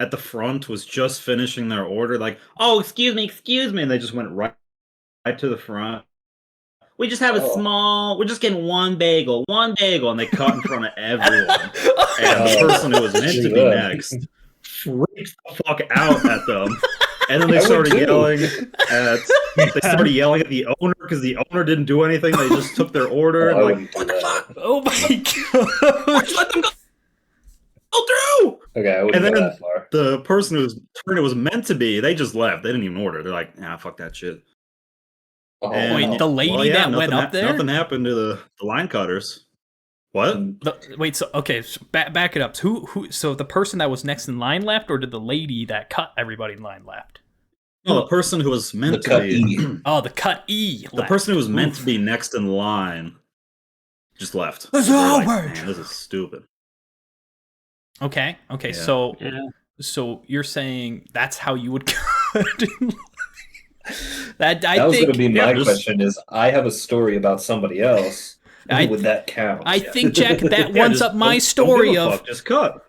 at the front was just finishing their order, like, oh, excuse me, and they just went right to the front. We just have we're just getting one bagel, and they cut in front of everyone. And the person who was meant to be next freaked the fuck out at them. And then they started yelling at the owner because the owner didn't do anything. They just took their order and like, what the fuck? Oh my Why'd you let them go through? Okay, I wouldn't And go then that far. the person whose turn it was meant to be, they just left. They didn't even order. They're like, nah, fuck that shit. Oh, And- Wait, the lady that went up there? Nothing happened to the line cutters. What? Wait, so okay, so back it up. So who? So the person that was next in line left, or did the lady that cut everybody in line left? No, the person who was the meant to cut be. E. Oh, the cut E. The left. person who was meant Oof. to be next in line just left. That's They're all like, right. man, this is stupid. Okay. Yeah. So you're saying that's how you would cut? I That was going to be yeah, my just- question. Is I have a story about somebody else. Would that count? I think, Jack, that Yeah, ones just up my don't story give a of fuck, just cut.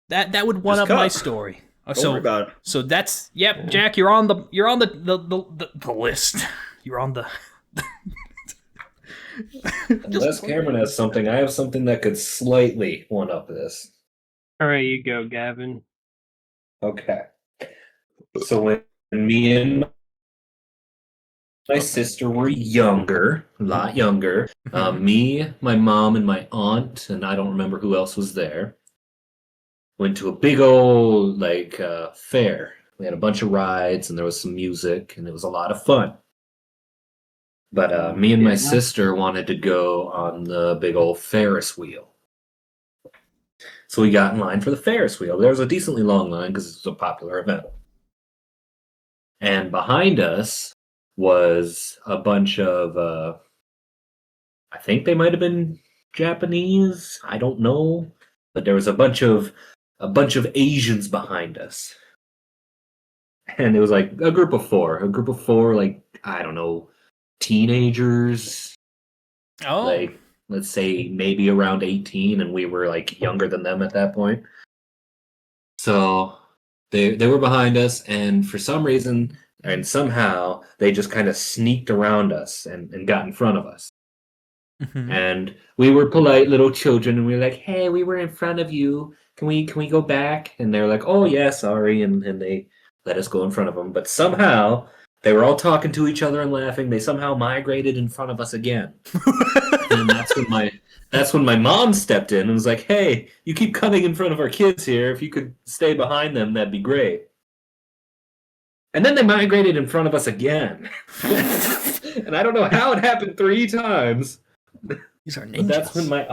that would one Just up my cut. story. Don't worry about it. So that's Jack. You're on the list. You're on the. Unless Cameron has something, I have something that could slightly one up this. All right, you go, Gavin. Okay. So when me and my sister were younger, a lot younger, me, my mom, and my aunt, and I don't remember who else was there, went to a big old fair. We had a bunch of rides, and there was some music, and it was a lot of fun. But me and my Yeah. sister wanted to go on the big old Ferris wheel. So we got in line for the Ferris wheel. There was a decently long line because it was a popular event. And behind us was a bunch of, I think they might have been Japanese. I don't know, but there was a bunch of Asians behind us, and it was like a group of four, like, I don't know, teenagers, Oh. like, let's say maybe around 18, and we were like younger than them at that point. So they were behind us, and for some reason and somehow they just kind of sneaked around us and got in front of us. Mhm. And we were polite little children, and we were like, "Hey, we were in front of you. Can we go back?" And they're like, "Oh yeah, sorry," and they let us go in front of them. But somehow they were all talking to each other and laughing. They somehow migrated in front of us again. And that's when my mom stepped in and was like, "Hey, you keep coming in front of our kids here. If you could stay behind them, that'd be great." And then they migrated in front of us again. And I don't know how it happened 3 times. These are ninjas. But that's when my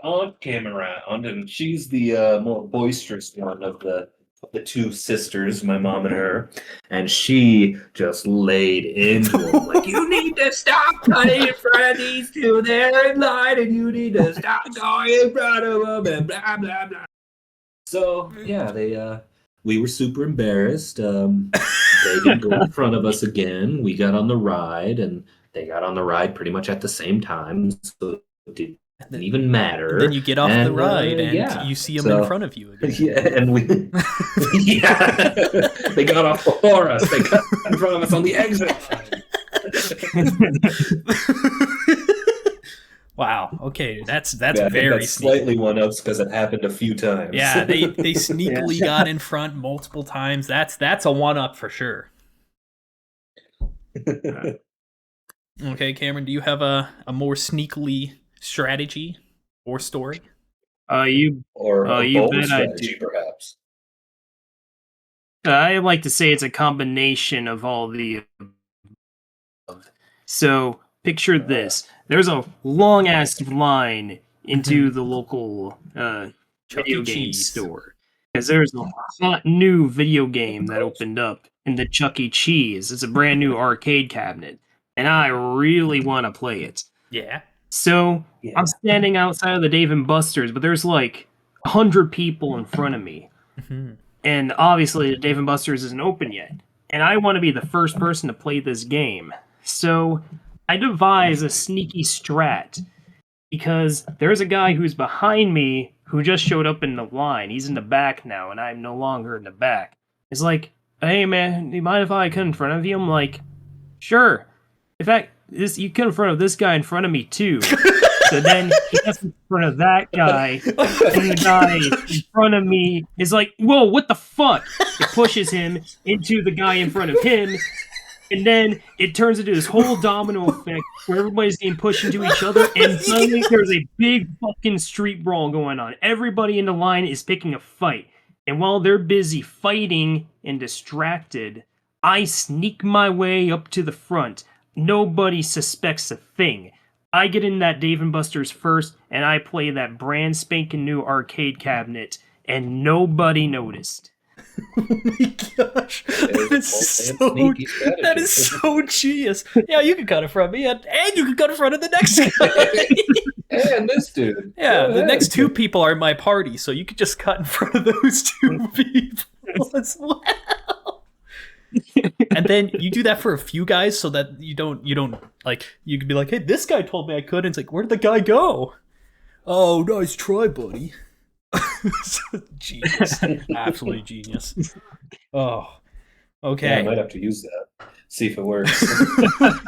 aunt came around, and she's the more boisterous one of the the two sisters, my mom and her, and she just laid into him like, "You need to stop cutting in front of these two. They're in line, and you need to stop going in front of them." And blah blah blah. So yeah, we were super embarrassed. They didn't go in front of us again. We got on the ride, and they got on the ride pretty much at the same time. So it didn't even matter. Then you get off the ride, and you see them in front of you again. Yeah, and we, yeah, they got off before us. They got in front of us on the exit line. Wow. Okay, that's Yeah, very slightly one-ups because it happened a few times. Yeah, they sneakily got in front multiple times. That's a one-up for sure. Okay, Cameron, do you have a more sneakily strategy or story? Or a you bold bet I strategy, do. perhaps. I like to say it's a combination of all the above. So picture this: there's a long ass line into the local video game store because there's a hot new video game that opened up in the Chuck E. Cheese. It's a brand new arcade cabinet, and I really want to play it. Yeah. So I'm standing outside of the Dave & Buster's, but there's like 100 people in front of me. Mm-hmm. And obviously the Dave & Buster's isn't open yet. And I want to be the first person to play this game. So I devise a sneaky strat. Because there's a guy who's behind me who just showed up in the line. He's in the back now, and I'm no longer in the back. It's like, "Hey man, do you mind if I cut in front of you?" I'm like, "Sure." In fact, you cut in front of this guy in front of me too. So then he gets in front of that guy, and the guy in front of me is like, "Whoa, what the fuck?" It pushes him into the guy in front of him, and then it turns into this whole domino effect where everybody's getting pushed into each other, and suddenly there's a big fucking street brawl going on. Everybody in the line is picking a fight, and while they're busy fighting and distracted, I sneak my way up to the front. Nobody suspects a thing. I get in that Dave & Buster's first, and I play that brand spanking new arcade cabinet, and nobody noticed. Oh my gosh, that is so genius. Yeah, you can cut in front of me, and you can cut in front of the next guy. And this dude. Yeah, the next two people are my party, so you could just cut in front of those two people as well. And then you do that for a few guys so that you don't like, you could be like, "Hey, this guy told me I could," and it's like, "Where did the guy go?" "Oh, nice try, buddy." Genius. Absolutely genius. Oh. Okay. Yeah, I might have to use that. See if it works.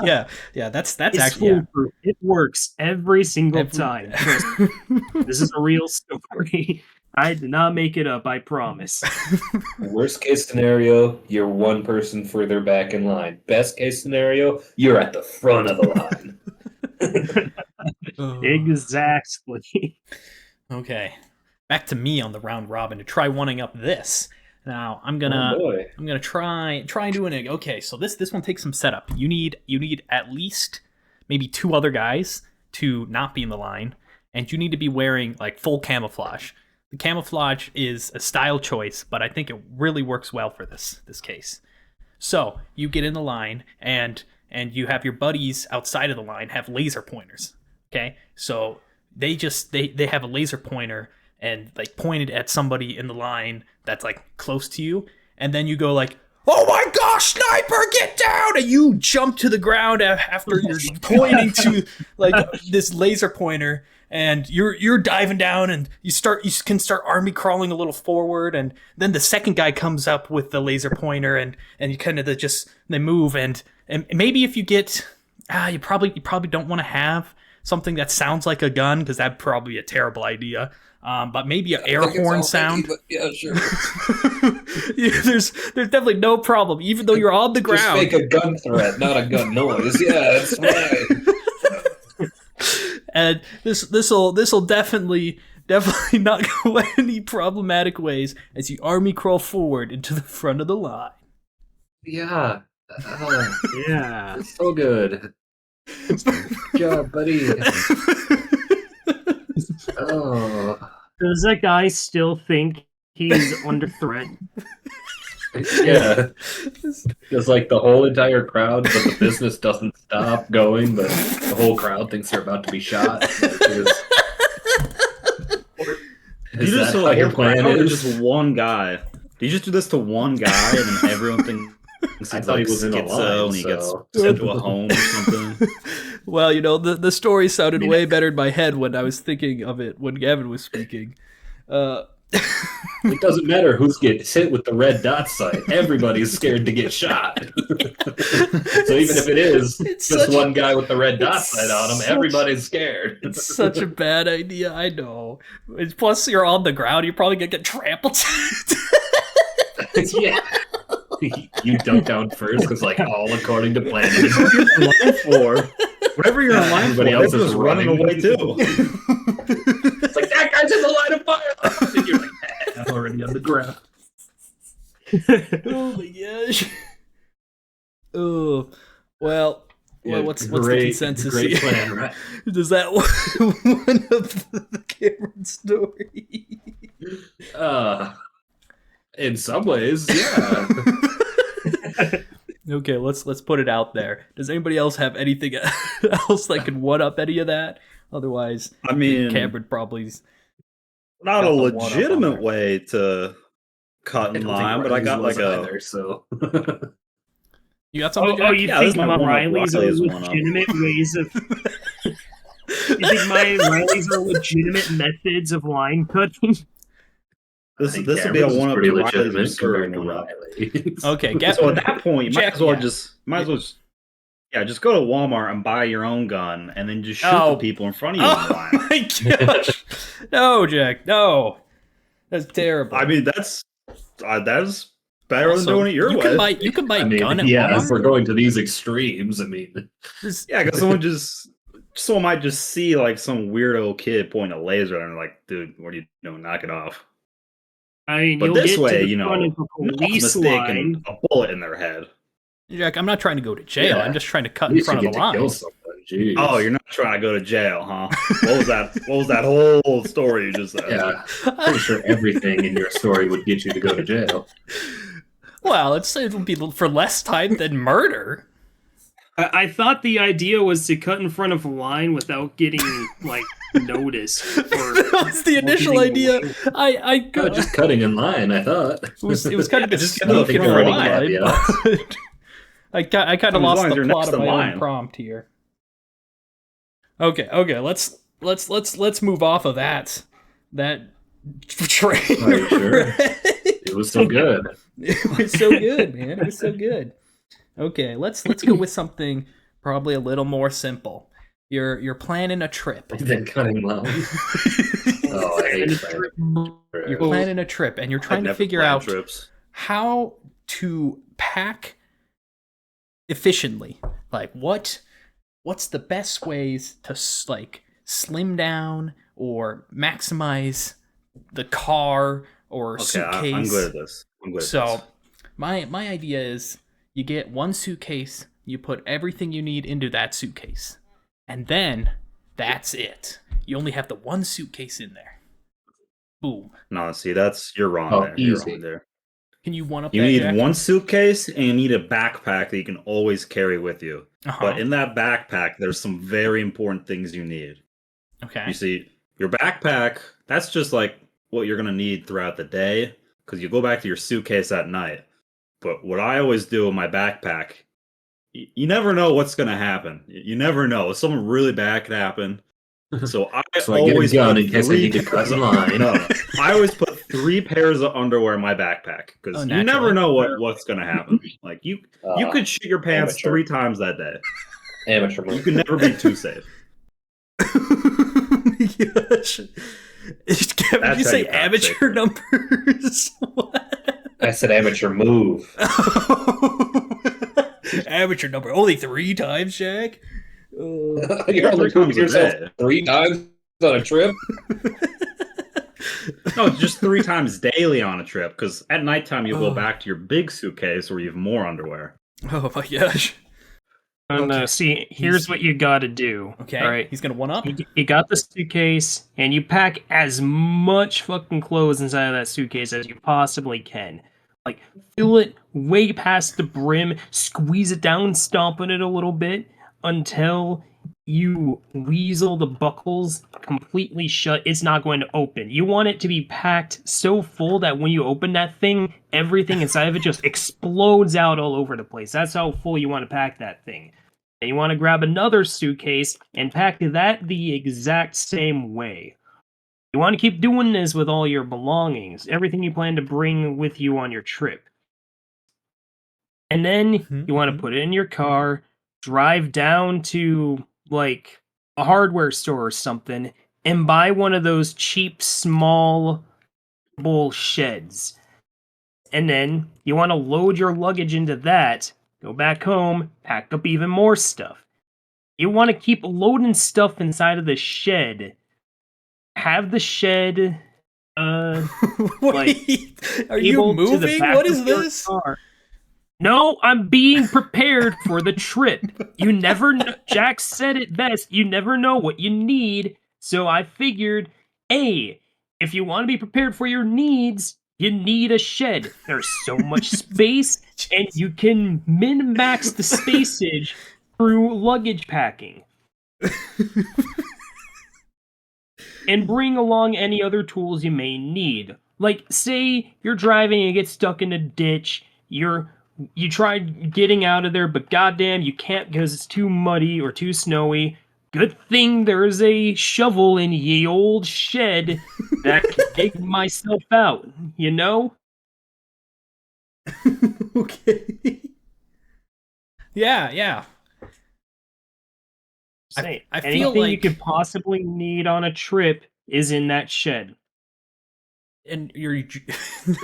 yeah, that's It's actually, yeah. foolproof. It works every single time. This is a real story. I did not make it up, I promise. Worst case scenario, you're one person further back in line. Best case scenario, you're at the front of the line. Exactly. Okay. Back to me on the round robin to try one up this. Now I'm gonna try doing it. Okay, so this one takes some setup. You need at least maybe two other guys to not be in the line, and you need to be wearing like full camouflage. The camouflage is a style choice, but I think it really works well for this case. So you get in the line, and you have your buddies outside of the line have laser pointers. Okay, so they have a laser pointer and like pointed at somebody in the line that's like close to you, and then you go like, "Oh my gosh, sniper, get down!" And you jump to the ground after you're pointing to like this laser pointer, and you're diving down, and you can start army crawling a little forward, and then the second guy comes up with the laser pointer, and you kind of they move, and maybe if you get you probably don't want to have something that sounds like a gun, because that'd probably be a terrible idea. But maybe an air horn sound. Yeah, sure. Yeah, there's definitely no problem, even though you're on the ground. Just make a gun threat, not a gun noise. Yeah, that's fine. And this'll definitely not go any problematic ways as you army crawl forward into the front of the line. Yeah. Yeah. So good. Good job, buddy. Oh. Does that guy still think He's under threat. Yeah. It's like the whole entire crowd, but the business doesn't stop going, but the whole crowd thinks they're about to be shot. You just that how your plan is? Just one guy. Do you just do this to one guy and then everyone thinks I he's thought like he was in a schizo line, and he gets so- sent to a home or something? Well, the story sounded way better in my head when I was thinking of it when Gavin was speaking. It doesn't matter who gets hit with the red dot sight. Everybody's scared to get shot. So even if it is just one guy with the red dot sight on him, everybody's scared. It's such a bad idea, I know. Plus, you're on the ground, you're probably gonna get trampled. Yeah. You dunk down first because, like, all according to plan. Whatever you're in line for, Everybody else they're is just running away too. It's like, that guy's in the line of fire! And you're like, I'm already on the ground. Oh my gosh. Oh, well, Yeah, what's the consensus great here? plan, right? Does that one of the Cameron story? In some ways, yeah. Okay, let's put it out there. Does anybody else have anything else that could one up any of that? Otherwise, I mean, Cameron probably not got a the one up on legitimate there. way to cut in line, but I got like a. either, so. You got something? Oh, Jack? you Yeah, this think is my one-up. Riley's are Riley's one-up. legitimate ways of? You think my Riley's are legitimate methods of line cutting? This will be a one up pretty to Riley's legitimate absurd compared to one-up. Riley. Okay, So at that point, you might Jack, as well yeah. just go to Walmart and buy your own gun, and then just shoot Oh. the people in front of you in the Oh line. my gosh! No, Jack, no. That's terrible. I mean, that's better Also, than doing it your you way. You can buy I a mean, gun at yeah, Walmart. if we're going to these extremes, I mean, This- Yeah, because someone might just see like some weirdo kid point a laser and like, dude, what are you doing? Knock it off. I mean, But you'll this get to way, the front of no a one's police mistaking line. a bullet in their head. Jack, I'm not trying to go to jail. Yeah. I'm just trying to cut at in least you front of get the to kill line. someone. Jeez. Oh, you're not trying to go to jail, huh? What was that? What was that whole story you just said? Yeah, pretty sure everything in your story would get you to go to jail. Well, it would be for less time than murder. I thought the idea was to cut in front of a line without getting like noticed. Or That was the initial getting idea. away. Oh, just cutting in line, I thought. It was kind of a just sneak don't in think the you're line, ready yet, but I kind of As long lost as the you're plot next of in my own line. prompt here. Okay. Let's move off of that train. Are you sure? It was so good. It was so good, man. It was so good. Okay, let's go with something probably a little more simple. You're planning a trip. Then cutting line. Oh, I hate that. You're planning a trip, and you're trying to Never figure planned out trips. how to pack efficiently. Like what's the best ways to like slim down or maximize the car or Okay, suitcase. I'm good at this. So my idea is you get one suitcase, you put everything you need into that suitcase, and then that's it. You only have the one suitcase in there. Boom. No, see, you're wrong Oh, there. You're easy. wrong there. Can you one up You that, need Jack? one suitcase and you need a backpack that you can always carry with you. Uh-huh. But in that backpack, there's some very important things you need. Okay. You see, your backpack, that's just like what you're going to need throughout the day because you go back to your suitcase at night. But what I always do in my backpack, you never know what's going to happen. You never know. Something really bad could happen. So I So I get a always gun put in case I need to cut in line. No, I always put 3 pairs of underwear in my backpack because Oh, you never naturally. know what's going to happen. Like you could shit your pants amateur. 3 times that day. Amateur You move. can never be too safe. Gosh. Kevin, did That's you how say you pack amateur safely. numbers? What? I said amateur move. Amateur number. Only 3 times, Jack? Oh. You're only 3 times pooping a yourself day. 3 times on a trip? No, it's just 3 times daily on a trip because at nighttime you'll Oh. go back to your big suitcase where you have more underwear. Oh my gosh. No, Okay. see, here's what you gotta do. Okay. All right. He's gonna one up. You got the suitcase, and you pack as much fucking clothes inside of that suitcase as you possibly can. Like, fill it way past the brim, squeeze it down, stomp on it a little bit until you weasel the buckles completely shut. It's not going to open. You want it to be packed so full that when you open that thing, everything inside of it just explodes out all over the place. That's how full you want to pack that thing. And you want to grab another suitcase and pack that the exact same way. You want to keep doing this with all your belongings, everything you plan to bring with you on your trip. And then you want to put it in your car, drive down to, like, a hardware store or something, and buy one of those cheap, small sheds. And then you want to load your luggage into that, go back home, pack up even more stuff. You want to keep loading stuff inside of the shed. Have the shed, Wait, are you able to the moving? back What of is your this? car. No, I'm being prepared for the trip. You never know. Jack said it best. You never know what you need. So I figured, hey, if you want to be prepared for your needs, you need a shed. There's so much space, and you can min-max the spacage through luggage packing. And bring along any other tools you may need. Like, say you're driving and you get stuck in a ditch, you tried getting out of there, but goddamn, you can't because it's too muddy or too snowy. Good thing there's a shovel in ye old shed that can dig myself out, you know? Okay. Yeah. Say, I feel anything you like- could possibly need on a trip is in that shed. And you're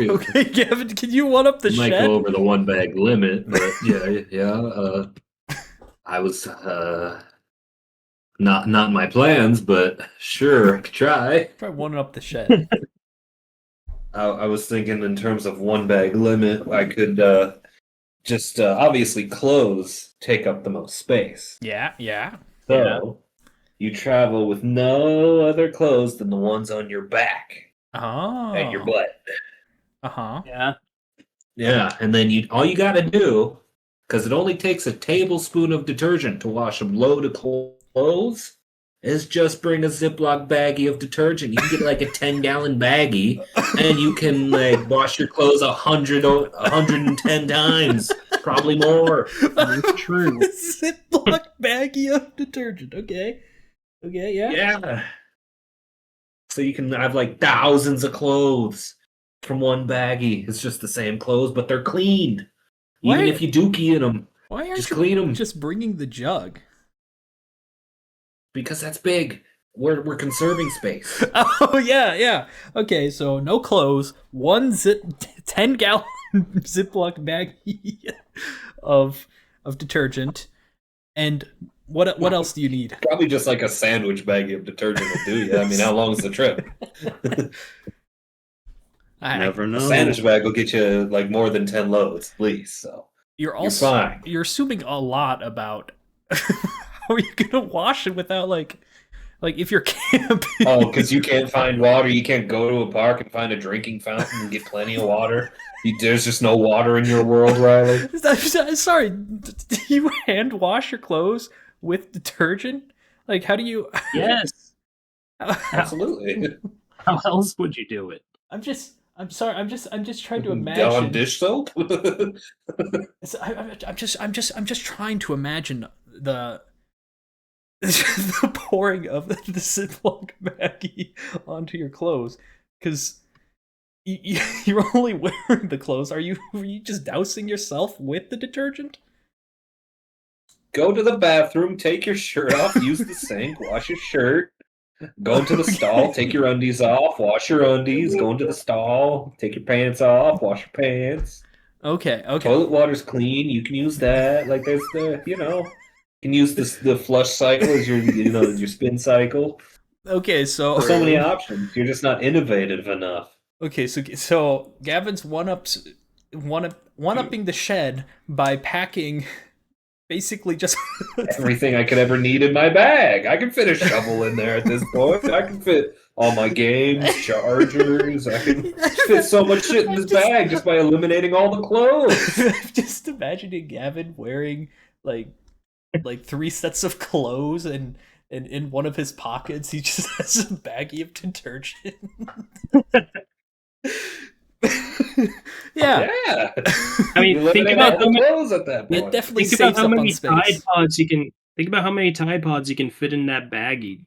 okay, Gavin. Can you one up the Might shed? go over the one bag limit, but yeah. I was not my plans, but sure, I could try. Try one up the shed. I was thinking in terms of one bag limit, I could just obviously clothes take up the most space. Yeah. So you travel with no other clothes than the ones on your back Oh. and your butt. Uh-huh. Yeah. Yeah, and then all you got to do, because it only takes a tablespoon of detergent to wash a load of clothes, is just bring a Ziploc baggie of detergent. You can get like a 10-gallon baggie, and you can like wash your clothes 110 times, probably more. It's true. Ziploc baggie of detergent. Okay, yeah. Yeah. So you can have like thousands of clothes from one baggie. It's just the same clothes, but they're cleaned. Even if you dookie in them, Why aren't just you clean them. just bringing the jug? Because that's big. We're conserving space. Oh yeah. Okay, so no clothes, 10-gallon Ziploc baggie of detergent, and what else do you need? Probably just like a sandwich baggie of detergent will do you. I mean, how long is the trip? Never know. A sandwich bag will get you like more than 10 loads, please. So You're you're fine. You're assuming a lot about how are you gonna wash it without like if you're camping. Oh, because you can't find water. You can't go to a park and find a drinking fountain and get plenty of water. There's just no water in your world, Riley. Sorry, do you hand wash your clothes with detergent? Like, how do you? Yes. Absolutely. How else would you do it? I'm sorry. I'm just trying to Dawn imagine. dish soap. I'm just trying to imagine the pouring of the Ziploc baggie onto your clothes, because you're only wearing the clothes. Were you just dousing yourself with the detergent? Go to the bathroom, take your shirt off, use the sink, wash your shirt. Go into the stall, take your undies off, wash your undies. Go into the stall, take your pants off, wash your pants. Okay. Toilet water's clean. You can use that. Like there's you can use the flush cycle as your spin cycle. Okay, so There's so many options. You're just not innovative enough. Okay, so Gavin's one-upping the shed by packing Basically, just Everything I could ever need in my bag. I can fit a shovel in there at this point. I can fit all my games, chargers. I can fit so much shit in this bag just by eliminating all the clothes. I'm just imagining Gavin wearing like 3 sets of clothes, and in one of his pockets he just has a baggie of detergent. Yeah. I mean, think about how many clothes at that point. It definitely think about saves how up on many space. Tide Pods you can think about how many Tide Pods you can fit in that baggie,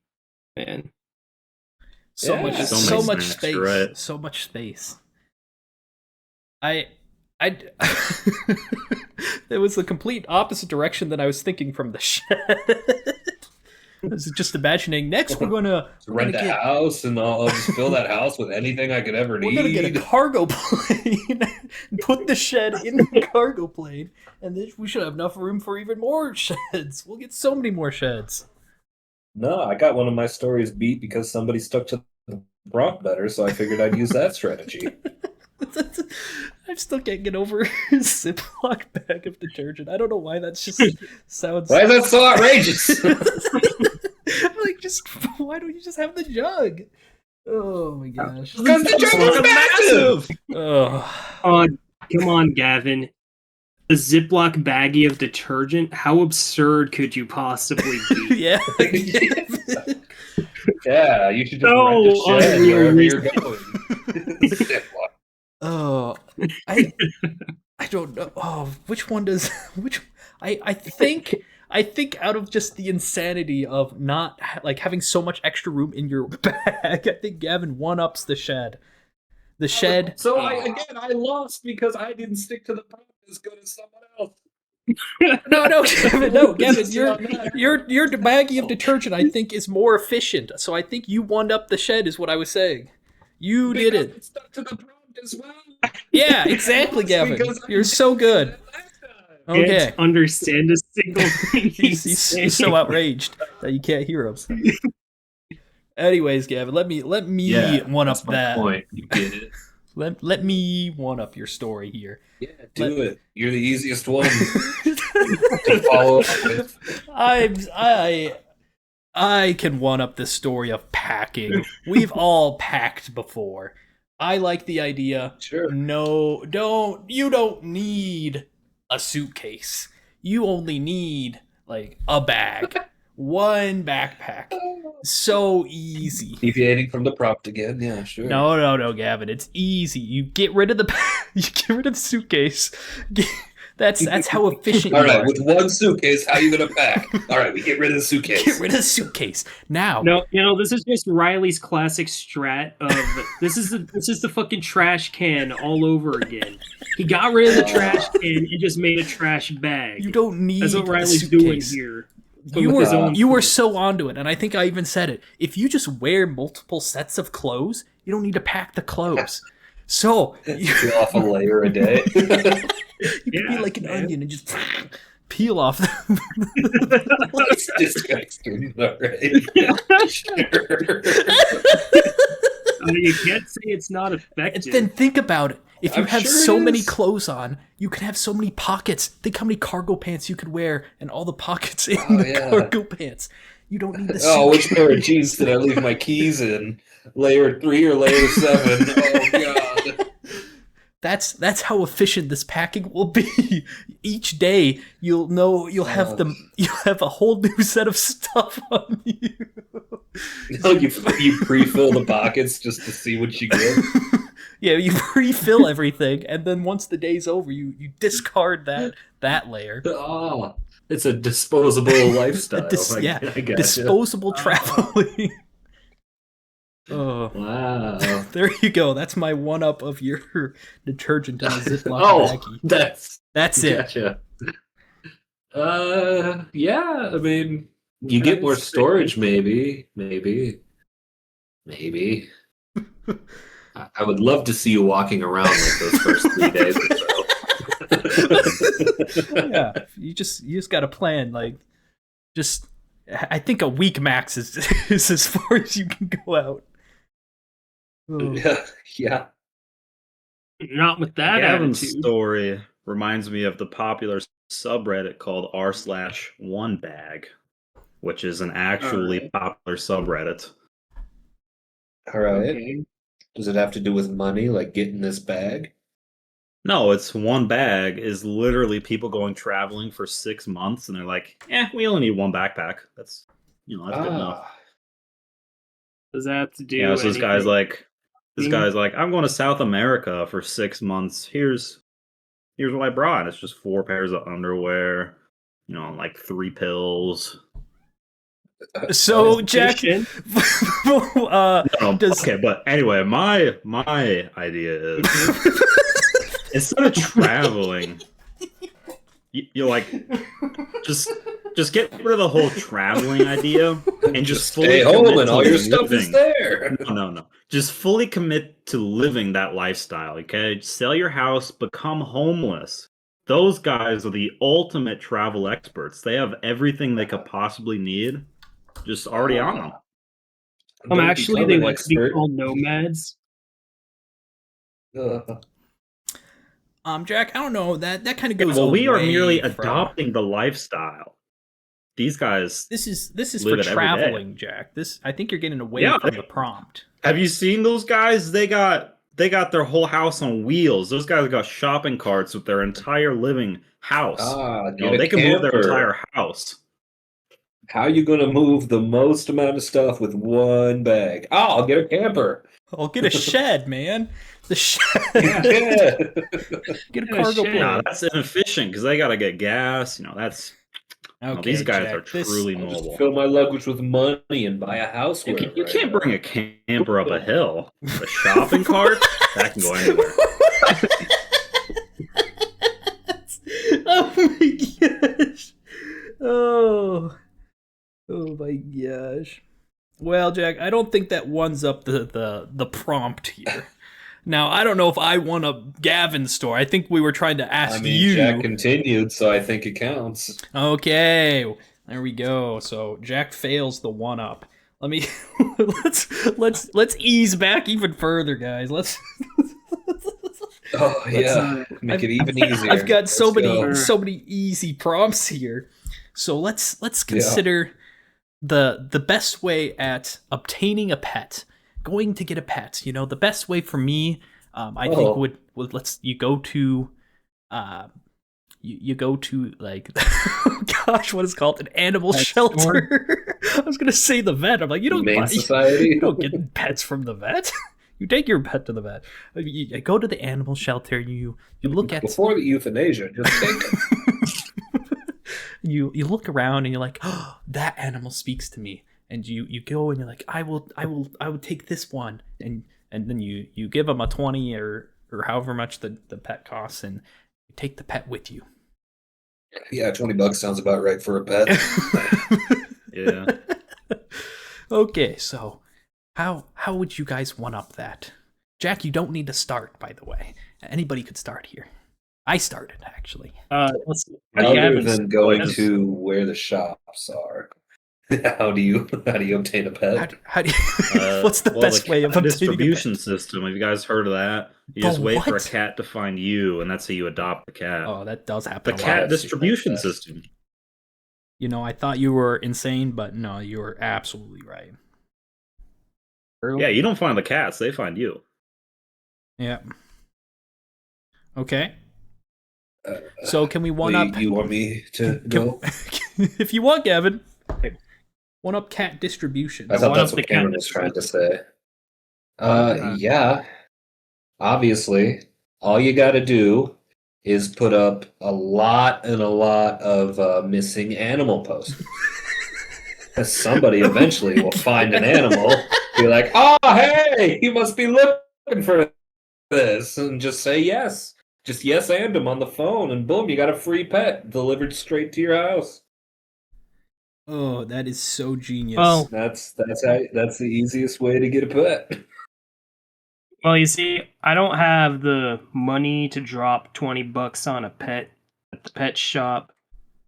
man. So Yeah. much, So so many much snacks, space, right. so much space. I it was the complete opposite direction than I was thinking from the shed. I was just imagining next we're gonna Rent a get, house, and I'll just fill that house with anything I could ever we're need. gonna get a cargo plane and put the shed in the cargo plane, and then we should have enough room for even more sheds. We'll get so many more sheds. No, I got one of my stories beat because somebody stuck to the prompt better, so I figured I'd use that strategy. I still can't get over Ziploc bag of detergent. I don't know why that just sounds. Why is that so outrageous? Like, just why don't you just have the jug? Oh my gosh! Because the jug is massive! Oh, Come on, Gavin. A Ziploc baggie of detergent? How absurd could you possibly be? yeah. Yeah, you should just So rent a shed wherever you're unrealistic. going. Oh, I don't know. Oh, which one does which? I think out of just the insanity of not like having so much extra room in your bag, I think Gavin one-ups the shed. The shed. So I lost because I didn't stick to the prompt as good as someone else. No, Gavin, your baggie of detergent I think is more efficient. So I think you one up the shed is what I was saying. You did Because it. it stuck to the prompt as well. Yeah, exactly, Gavin. Because I You're so good. Okay. Can't understand a single thing He's so outraged that you can't hear him. Anyways, Gavin, let me one up that's my that. point. You get it. Let me one up your story here. Yeah, do it. You're the easiest one to follow up with. I can one up the story of packing. We've all packed before. I like the idea. Sure. No, you don't need a suitcase. You only need like a bag. One backpack. So easy. Deviating from the prompt again. Yeah, sure. No, Gavin. It's easy. You get rid of the suitcase. That's how efficient All you right, are. with one suitcase, how you gonna pack? All right, we get rid of the suitcase. Get rid of the suitcase now. No, this is just Riley's classic strat of this is the fucking trash can all over again. He got rid of the trash can and just made a trash bag. You don't need That's what a Riley's doing suitcase. here. but with his own You were so onto it, and I think I even said it. If you just wear multiple sets of clothes, you don't need to pack the clothes. So you Peel off a layer a day. could be like an onion and just peel off. It's disgusting, all right. Sure. You can't say it's not And effective. then think about it. If you I'm have sure so it many is. clothes on, you can have so many pockets. Think how many cargo pants you could wear and all the pockets in Oh, the yeah. cargo pants. You don't need the Oh, which suitcase. pair of jeans did I leave my keys in? Layer 3 or layer 7? Oh god. That's how efficient this packing will be. Each day you'll have you'll have a whole new set of stuff on you. You pre-fill the pockets just to see what you get. Yeah, you refill everything, and then once the day's over, you discard that layer. Oh, it's a disposable lifestyle. Yeah, I gotcha. disposable traveling. Oh, Wow. there you go. That's my one-up of your detergent in a Ziploc Oh, baggie. That's it. Gotcha. Yeah. I mean, you get more storage, maybe. I would love to see you walking around like those first 3 days or so. Yeah, you just got a plan. Like, just I think a week max is as far as you can go out. Oh. Yeah. Not with that Gavin's attitude. story reminds me of the popular subreddit called r/1bag, which is an actually popular subreddit. All right. Okay. Does it have to do with money, like getting this bag? No, it's one bag is literally people going traveling for 6 months, and they're like, we only need one backpack. That's that's good enough. Does that have to do? Yeah, so this guy's anything? like, I'm going to South America for 6 months. Here's what I brought. It's just 4 pairs of underwear, like 3 pills. So, Jack, Efficient. Okay, but anyway, my idea is instead of traveling, you like just get rid of the whole traveling idea and just fully stay home commit and to all your stuff living. is there. No. Just fully commit to living that lifestyle, okay? Sell your house, become homeless. Those guys are the ultimate travel experts. They have everything they could possibly need just already on them. Actually, they like to be called nomads. Jack, I don't know, that kind of goes Well, we are away merely from- adopting the lifestyle. These guys. This is live for it every day. traveling, Jack. I think you're getting away Yeah, from the prompt. Have you seen those guys? They got their whole house on wheels. Those guys got shopping carts with their entire living house. They can move their entire house. How are you going to move the most amount of stuff with one bag? Oh, I'll get a camper. I'll get a shed, man. The shed. Yeah. Get a cargo plane. No, that's inefficient because they got to get gas. That's Okay, these guys Jack, are truly I'll just mobile. fill my luggage with money and buy a house. You can't bring a camper up a hill. A shopping cart that can go anywhere. Oh my gosh. Oh my gosh. Well, Jack, I don't think that one's up the prompt here. Now, I don't know if I won a Gavin store. I think we were trying to ask you. Jack continued, so I think it counts. Okay, there we go. So Jack fails the one up. Let me let's ease back even further, guys. Let's. Make it even easier. I've got so many easy prompts here. So let's consider the best way at obtaining a pet. Going to get a pet, the best way for me, I think would you go to, you go to like, gosh, what is it called, an animal shelter? I was gonna say the vet. I'm like, you don't get pets from the vet. You take your pet to the vet. You go to the animal shelter. You look at before the euthanasia. Just take it. You look around and you're like, oh, that animal speaks to me. And you go and you're like, I will take this one, and then you give them a 20 or however much the pet costs, and you take the pet with you. Yeah, $20 sounds about right for a pet. Yeah. Okay, so how would you guys one up that? Jack, you don't need to start, by the way. Anybody could start here. I started actually. Let's see. Other than going to where the shops are. How do you obtain a pet? How do you, what's the best way of obtaining distribution system? Have you guys heard of that? You just wait for a cat to find you, and that's how you adopt the cat. Oh, that does happen. The cat distribution system. I thought you were insane, but no, you were absolutely right. Yeah, you don't find the cats; they find you. Yeah. Okay. So can we one up? You want me to go? If you want, Gavin. One up cat distribution. I thought that's what Cameron was trying to say. Yeah. Obviously, all you got to do is put up a lot of missing animal posters. Somebody eventually will find an animal, be like, "Oh, hey, you must be looking for this," and just say yes. Just yes and them on the phone, and boom, you got a free pet delivered straight to your house. Oh, that is so genius. Well, that's the easiest way to get a pet. Well, you see, I don't have the money to drop $20 on a pet at the pet shop,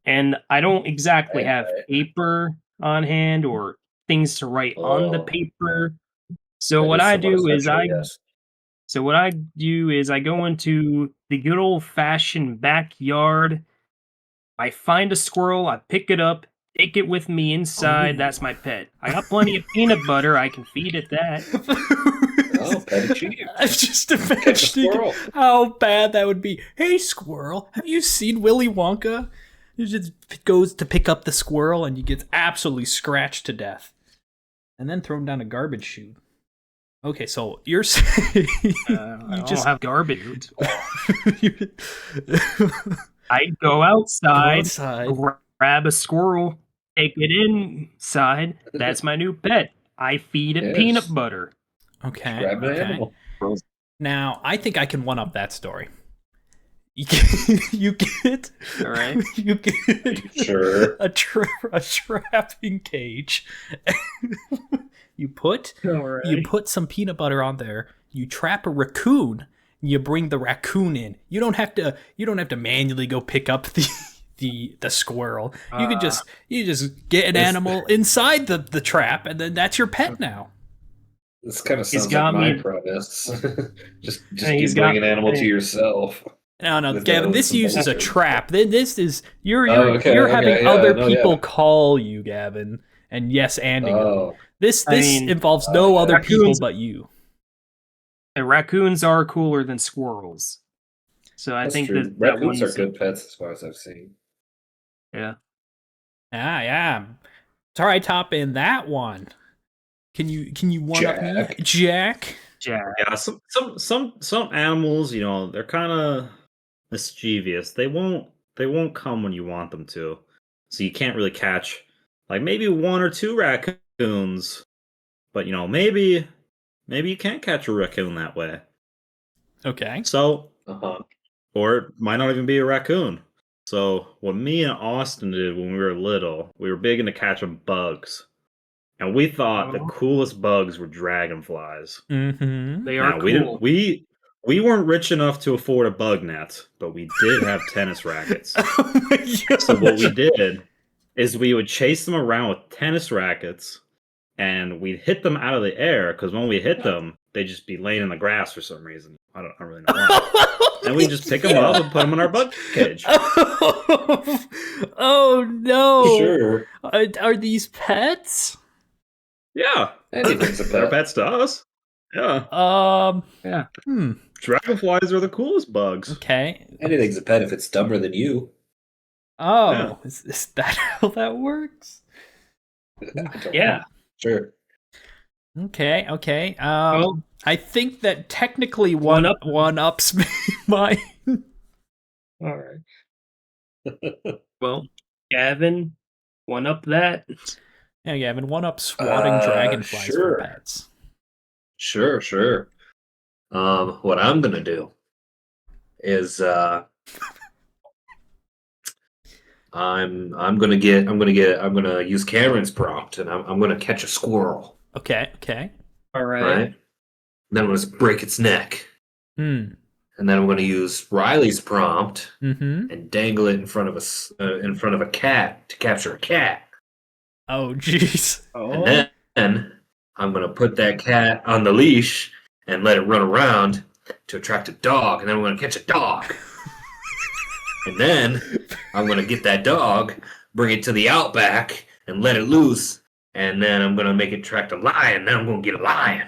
and I don't exactly have paper on hand or things to write on the paper. So what I do is I go into the good old-fashioned backyard I find a squirrel, I pick it up, take it with me inside. Ooh. That's my pet. I got plenty of peanut butter. I can feed it that. Oh, pet achieved. I'm just Catch a imagining squirrel. how bad that would be. Hey, squirrel, have you seen Willy Wonka? He just goes to pick up the squirrel and he gets absolutely scratched to death. And then thrown down a garbage chute. Okay, so you're saying I don't have garbage. I go outside, grab a squirrel, take it inside. That's my new pet. I feed it Yes. peanut butter. Okay. Grab an okay. animal. Now, I think I can one up that story. You get All right. you get Sure. a trapping cage. you put some peanut butter on there. You trap a raccoon. You bring the raccoon in. You don't have to manually go pick up the squirrel. You just get an animal inside the trap, and then that's your pet now. This kind of sounds got like my me. premise. just He's keep bringing got an animal me. to yourself. No, With Gavin. no This uses a compulsion. trap. This is you're okay, having yeah, other no, people yeah. call you, Gavin, and anding them. Oh, This I mean, involves no other people raccoons- but you. And raccoons are cooler than squirrels. So I that's think true. that Raccoons are one's good pets as far as I've seen. Yeah. Yeah. Sorry, I top in that one. Can you one up me, Jack. Jack? Yeah, some animals, they're kind of mischievous. They won't come when you want them to. So you can't really catch like maybe one or two raccoons, but maybe you can't catch a raccoon that way. Okay. So, Uh-huh. or it might not even be a raccoon. So what me and Austin did when we were little, we were big into catching bugs. And we thought the Oh. coolest bugs were dragonflies. Mm-hmm. They are Now, cool. we weren't rich enough to afford a bug net, but we did have tennis rackets. Oh my god. So what we did is we would chase them around with tennis rackets, and we'd hit them out of the air, because when we hit them, they'd just be laying in the grass for some reason. I don't really know why. And we just pick them up and put them in our bug cage. Oh no. Sure. Are these pets? Yeah. Anything's a They're pet. pets to us. Yeah. Yeah. Dragonflies are the coolest bugs. Okay. Anything's a pet if it's dumber than you. Oh, Yeah. is that how that works? I don't Yeah. know. Sure. Okay. Well, I think that technically one ups me mine. all right. Well, Gavin, one up that. Yeah, Gavin, one up swatting dragonflies sure. for pets. Sure. What I'm gonna do is I'm gonna use Cameron's prompt, and I'm gonna catch a squirrel. Okay. All Right. right. And then I'm gonna break its neck, Hmm. and then I'm gonna use Riley's prompt Mm-hmm. and dangle it in front of a cat to capture a cat. Oh, jeez. And then I'm gonna put that cat on the leash and let it run around to attract a dog, and then I'm gonna catch a dog. And then I'm gonna get that dog, bring it to the outback, and let it loose. And then I'm gonna make it attract a lion. Then I'm gonna get a lion.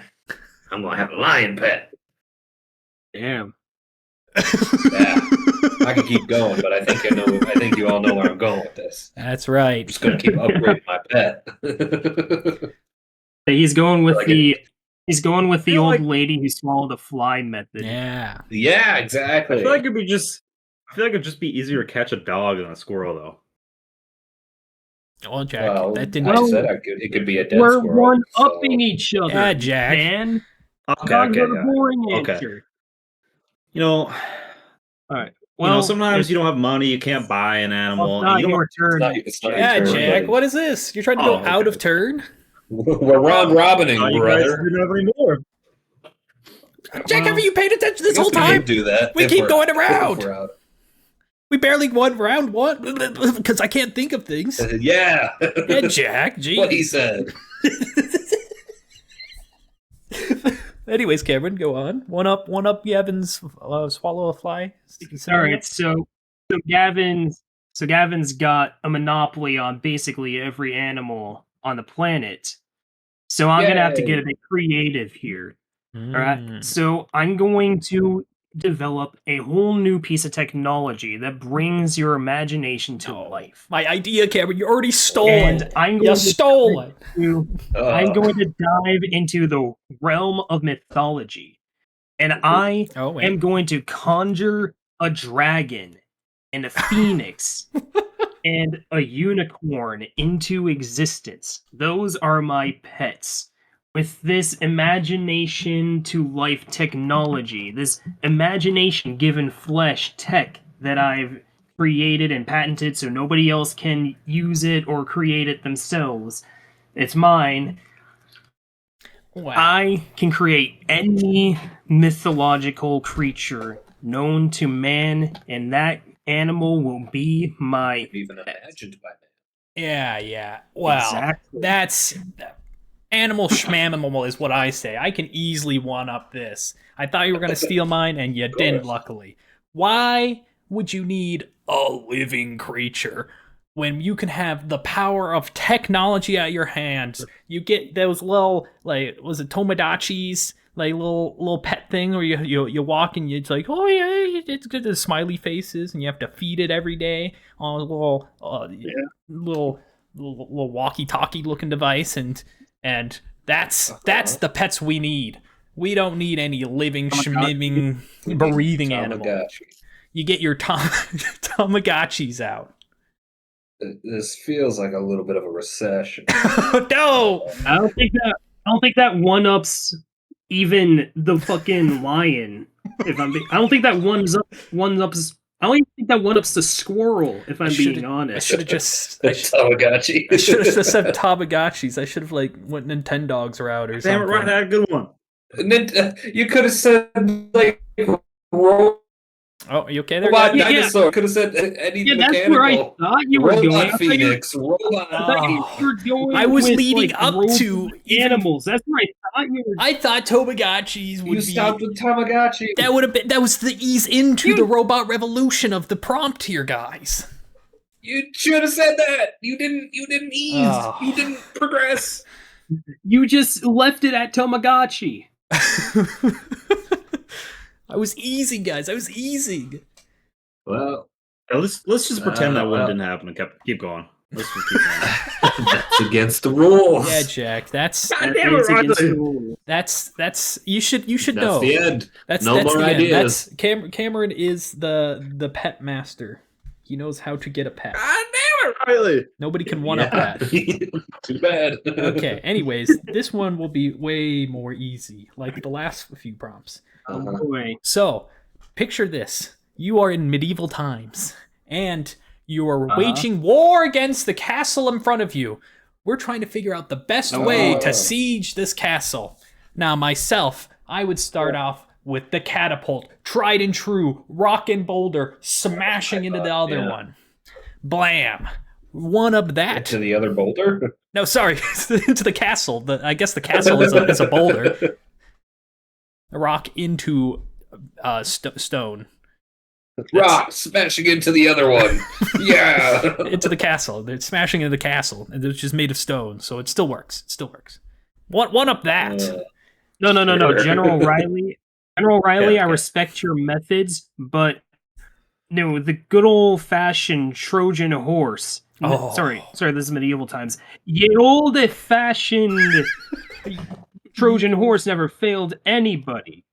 I'm gonna have a lion pet. Damn. Yeah. I can keep going, but I think you all know where I'm going with this. That's right. I'm just gonna keep upgrading my pet. He's going with Like the feel old like- lady who swallowed a fly method. Yeah. Yeah, I exactly. feel like it'd just be easier to catch a dog than a squirrel, though. Well, Jack, Well, that didn't. I said it could be a dead We're squirrel. one so- upping each other. Yeah, Jack. Man. Okay, Dogs okay, are the yeah. boring Okay. answer. All right. sometimes you don't have money, you can't buy an animal. It's not and you don't your turn. It's not Yeah, your turn, Jack. buddy. What is this? You're trying to go Oh, out okay. of turn? We're round robining, Oh, you guys brother. didn't have any more. Jack, Well, haven't you paid attention this I guess whole we can time? do that. We if keep we're- going if around. we're out. We barely won round one because I can't think of things. Yeah. Yeah, Jack. Geez. What he said. Anyways, Cameron, go on. One up. Gavin's swallow a fly. All right, so Gavin So Gavin's got a monopoly on basically every animal on the planet. So I'm gonna have to get a bit creative here. All right. So I'm going to develop a whole new piece of technology that brings your imagination to life. My idea, Cameron, you already stole And it. I'm You going stole it. I'm going to dive into the realm of mythology. And I am going to conjure a dragon and a phoenix and a unicorn into existence. Those are my pets. With this imagination to life technology, this imagination given flesh tech that I've created and patented so nobody else can use it or create it themselves. It's mine. Wow. I can create any mythological creature known to man, and that animal will be my Even imagined by man. Yeah. Wow. Exactly. That's animal schmanimal is what I say. I can easily one up this. I thought you were going to steal mine, and you didn't, luckily. Why would you need a living creature when you can have the power of technology at your hands? You get those little, like, was it Tomodachi's, like, little pet thing where you walk and it's like, oh yeah, it's good, the smiley faces, and you have to feed it every day on a little walkie-talkie looking device, and that's the pets we need. We don't need any living, schmiving, breathing animal. You get your Tamagotchis out. This feels like a little bit of a recession. No, I don't think that one ups even the fucking lion. I don't think that one ups. I don't even think that one ups the squirrel. If I'm being honest, I should have just Tamagotchi. I should have just said Tamagotchis. I should have went Nintendogs route or something. Damn it, Ryan had a good one. You could have said like Oh, are you okay there? robot Gavin? dinosaur. Could have said anything yeah, that's mechanical. where I thought you were going. Robot Phoenix. Robot. I was with, leading like, up robots to and animals. That's where I thought you were. I thought Tamagotchis would You stopped with Tamagotchi. That would have been. That was the ease into the robot revolution of the prompt here, guys. You should have said that. You didn't ease. Oh. You didn't progress. You just left it at Tamagotchi. I was easing, guys. I was easing. Well, Yeah, let's just pretend that one didn't happen and keep going. Let's just keep going. that's against the rules. Yeah, Jack. That's God damn it, Riley. that's you should That's know. the end. That's No more the end. ideas. That's Cameron is the pet master. He knows how to get a pet. God damn it, Riley. Nobody can one up that. Too bad. Okay. Anyways, this one will be way more easy, like the last few prompts. Uh-huh. Boy. So, picture this. You are in medieval times, and you are waging war against the castle in front of you. We're trying to figure out the best way to siege this castle. Now, myself, I would start off with the catapult, tried and true, rock and boulder, smashing into the other one. Blam. One up that. To the other boulder? No, sorry, into the castle. I guess the castle is a boulder. A rock into stone. Rock smashing into the other one. Yeah. Into the castle. They're smashing into the castle, and it's just made of stone, so it still works. It still works. One up that. No, General Riley. General Riley, Yeah, I okay. respect your methods, but no, the good old-fashioned Trojan horse. Oh. Sorry, this is medieval times. Ye old-fashioned Trojan horse never failed anybody.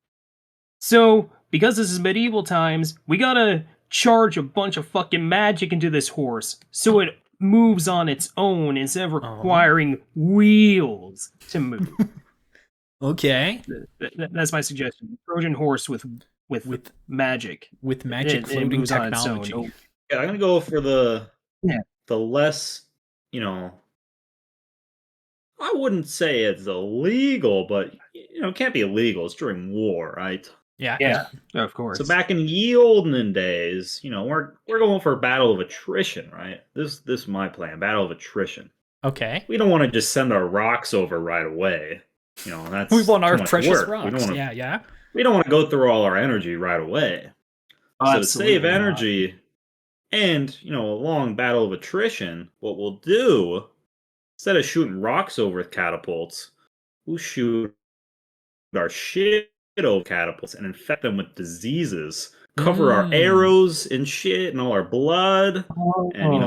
So, because this is medieval times, we gotta charge a bunch of fucking magic into this horse so it moves on its own instead of requiring wheels to move. Okay. That's my suggestion. Trojan horse with magic. With magic It floating moves on its own. technology. Yeah, I'm gonna go for the Yeah. the less, I wouldn't say it's illegal, but it can't be illegal. It's during war, right? Yeah. Of course. So back in ye olden days, we're going for a battle of attrition, right? This is my plan, battle of attrition. Okay. We don't want to just send our rocks over right away. That's We want our too much precious work. rocks. Yeah. We don't want to go through all our energy right away. So to save Absolutely not. energy And, a long battle of attrition, what we'll do, instead of shooting rocks over with catapults, we'll shoot our shit over catapults and infect them with diseases. Cover our arrows and shit and all our blood. And,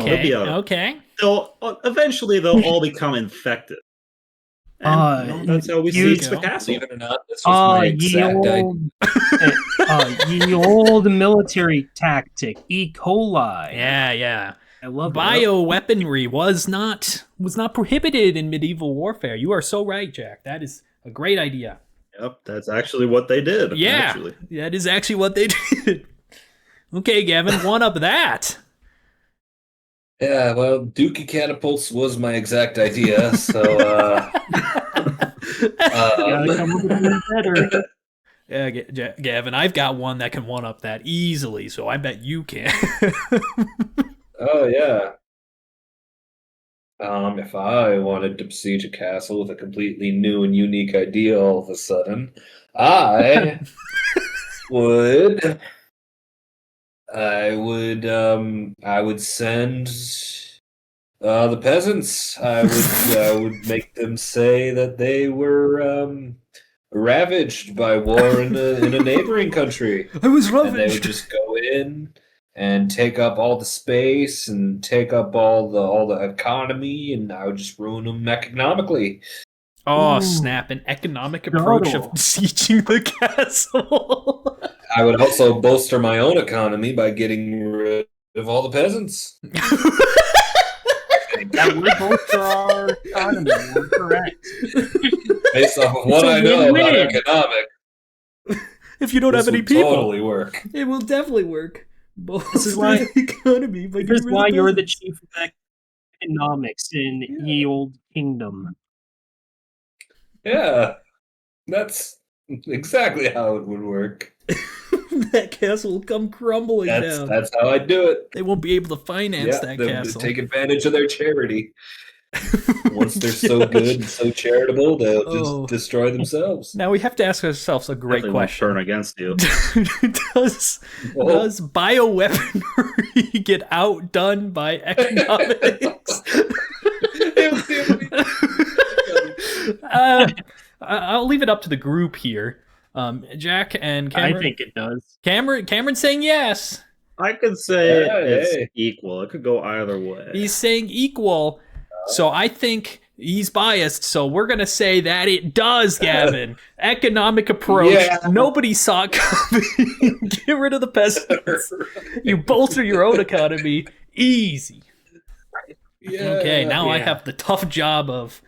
eventually they'll all become infected. And that's how we siege the castle. Believe it or not, this was my exact idea. Ye old military tactic, E. coli. Yeah. I love bioweaponry was not prohibited in medieval warfare. You are so right, Jack. That is a great idea. Yep, that's actually what they did. Yeah, actually. That is actually what they did. Okay, Gavin, one up that. Yeah, well, Dookie catapults was my exact idea, so Yeah, Gavin, I've got one that can one up that easily, so I bet you can. Oh yeah. If I wanted to besiege a castle with a completely new and unique idea all of a sudden, I would send the peasants. I would make them say that they were ravaged by war in a neighboring country. I was And they ravaged. would just go in and take up all the space and take up all the economy, and I would just ruin them economically. Oh, snap. An economic approach of sieging the castle. I would also bolster my own economy by getting rid of all the peasants. That would bolster our economy. You're correct. Based off of what I know about economics, If you don't this have any would people, totally work. it will definitely work. This is why- Bolster the economy by This getting is rid why of you're the peasants. chief of economics in Ye Old Kingdom. Yeah, that's exactly how it would work. That castle will come crumbling down. That's how I do it. They won't be able to finance that they'll castle. take advantage of their charity. Once they're so good and so charitable, they'll just destroy themselves. Now we have to ask ourselves a great Definitely won't question. turn against you. does bioweaponry get outdone by economics? I'll leave it up to the group here. Jack and Cameron. I think it does. Cameron's saying yes. I could say Yeah, it's hey. equal. It could go either way. He's saying equal. So I think he's biased. So we're going to say that it does, Gavin. Economic approach. Yeah. Nobody saw it coming. Get rid of the peasants. You bolster your own economy. Easy. Okay, now I have the tough job of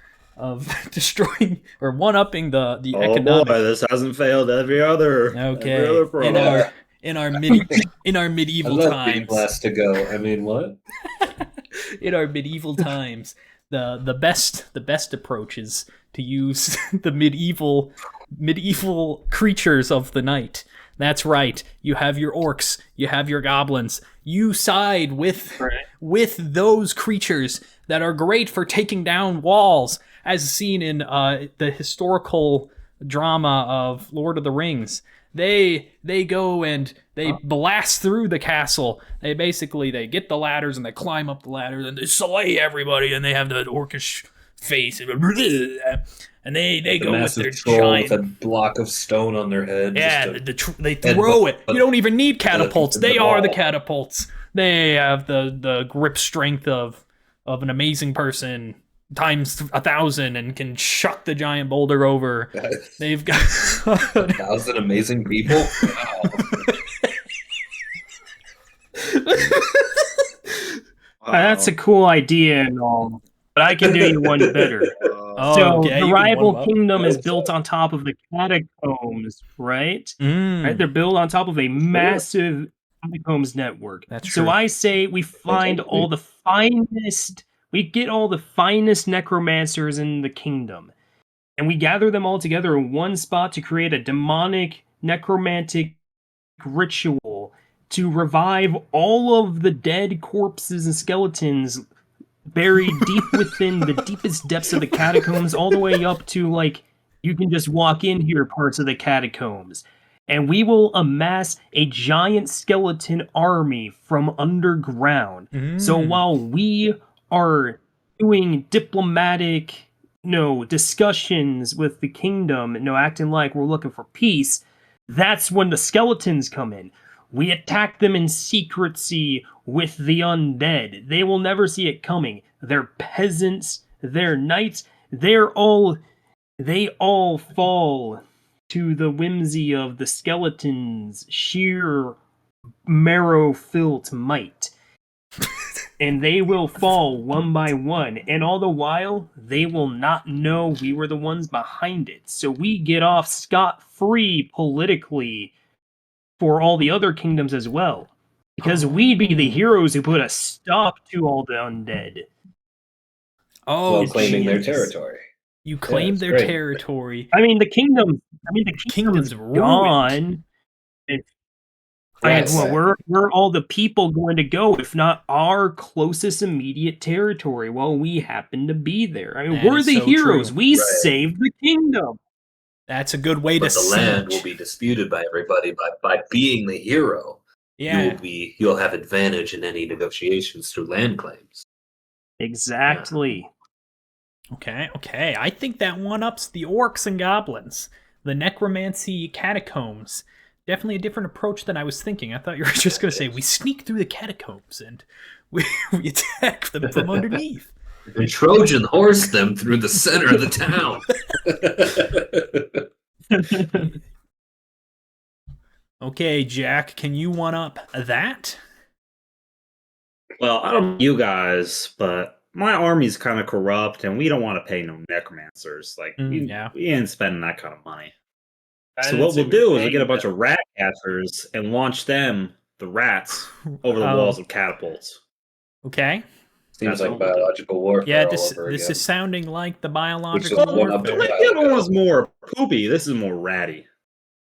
destroying or one-upping the Oh economic. boy, this hasn't failed every other Okay. In our medieval I love being times. last to go. I mean, what? In our medieval times, the best approach is to use the medieval creatures of the night. That's right. You have your orcs, you have your goblins. You side with those creatures that are great for taking down walls, as seen in the historical drama of Lord of the Rings. They go and they blast through the castle. They get the ladders and they climb up the ladders and they slay everybody, and they have the orcish face and they go with their giant with a block of stone on their head. Yeah, they throw it. You don't even need catapults. They are the catapults. They have the grip strength of an amazing person times 1,000 and can chuck the giant boulder over. They've got 1,000 amazing people. Wow. That's a cool idea and all, but I can do you one better. So okay, the you can rival one up. kingdom is built on top of the catacombs, right? Mm. Right, they're built on top of a massive catacombs network. That's true. So I say we find all the finest. We get all the finest necromancers in the kingdom, and we gather them all together in one spot to create a demonic necromantic ritual to revive all of the dead corpses and skeletons buried deep within the deepest depths of the catacombs, all the way up to, like, you can just walk in here parts of the catacombs. and we will amass a giant skeleton army from underground. So while we are doing diplomatic, discussions with the kingdom, acting like we're looking for peace, that's when the skeletons come in. We attack them in secrecy with the undead. They will never see it coming. They're peasants, they're knights, they all fall to the whimsy of the skeletons' sheer marrow-filled might. And they will fall one by one, and all the while, they will not know we were the ones behind it. So we get off scot-free politically for all the other kingdoms as well. Because we'd be the heroes who put a stop to all the undead. Oh, While claiming their Jesus. territory. You claim that's their great. territory. I mean, the kingdom's Kingdom's ruined. gone. Yes. Where all the people going to go if not our closest immediate territory? Well, we happen to be there. I mean, That we're is the so heroes. true. We Right. saved the kingdom. That's a good way But to the land will siege. be disputed by everybody by being the hero. Yeah. You'll have advantage in any negotiations through land claims. Exactly. Okay. I think that one-ups the orcs and goblins. The necromancy catacombs. Definitely a different approach than I was thinking. I thought you were just going to say, we sneak through the catacombs and we attack them from underneath. And Trojan horse them through the center of the town. Okay, Jack, can you one-up that? Well, I don't know you guys, but my army's kind of corrupt, and we don't want to pay no necromancers. Like, Yeah. we ain't spending that kind of money. I So didn't what say we'll we were do is we'll paying get a bunch them. of rat catchers and launch them, the rats, over the Oh. walls of catapults. Okay. Seems That's like what we'll do. biological warfare Yeah, all this over this again. is sounding like the biological Which is one up The warfare. there. other one was more poopy. This is more ratty.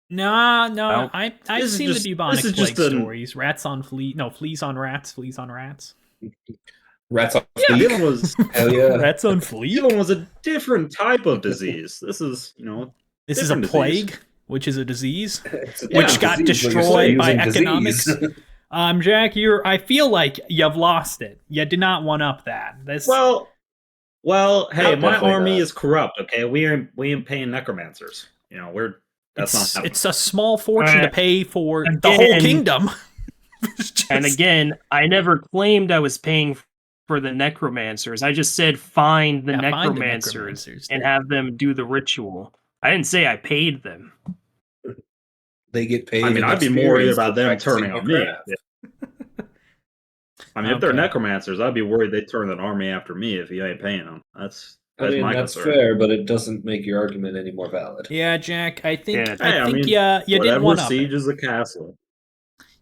No, Well, I've this is seen just- the bubonic this is plague just an- stories. Rats on fleas on rats, fleas on rats. Rats on Yeah, the fleek. other was Hell yeah. Rats on the fleas? other one was a different type of disease. This is, This is a different plague, disease. which is a disease. It's a Yeah, Which got disease, but you're destroyed still by using economics. disease. Jack, I feel like you've lost it. You did not one up that. This well, hey, No, my definitely army not. is corrupt. Okay, we ain't paying necromancers. That's not happening. it's a small fortune to Alright. pay for the whole Again- kingdom. And again, I never claimed I was paying for the necromancers. I just said find the Yeah, find the necromancers necromancers. and have them do the ritual. I didn't say I paid them. They get paid. I mean, in I'd be more worried experience about for them practicing turning their on me. craft. I mean, if they're Okay. necromancers, I'd be worried they turn an army after me if you ain't paying them. That's I mean, my that's concern. fair, but it doesn't make your argument any more valid. Yeah, Jack, I think Yeah. Hey, I mean, you didn't Whatever one up it. sieges a castle.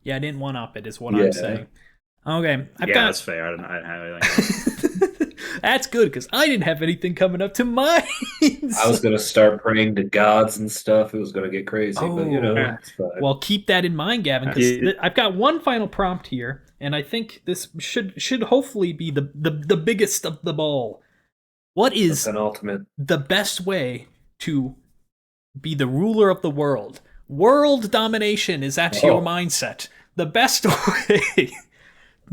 Yeah, I didn't one up it. Is what Yeah. I'm saying. Okay, I've Yeah, got. that's fair. I didn't have anything. That's good because I didn't have anything coming up to mine. I was gonna start praying to gods and stuff. It was gonna get crazy, but Oh. it's fine. Well, keep that in mind, Gavin, because Yeah. I've got one final prompt here, and I think this should hopefully be the biggest of the ball. What It's is an ultimate. the best way to be the ruler of the world? World domination is at your Oh. mindset. The best way.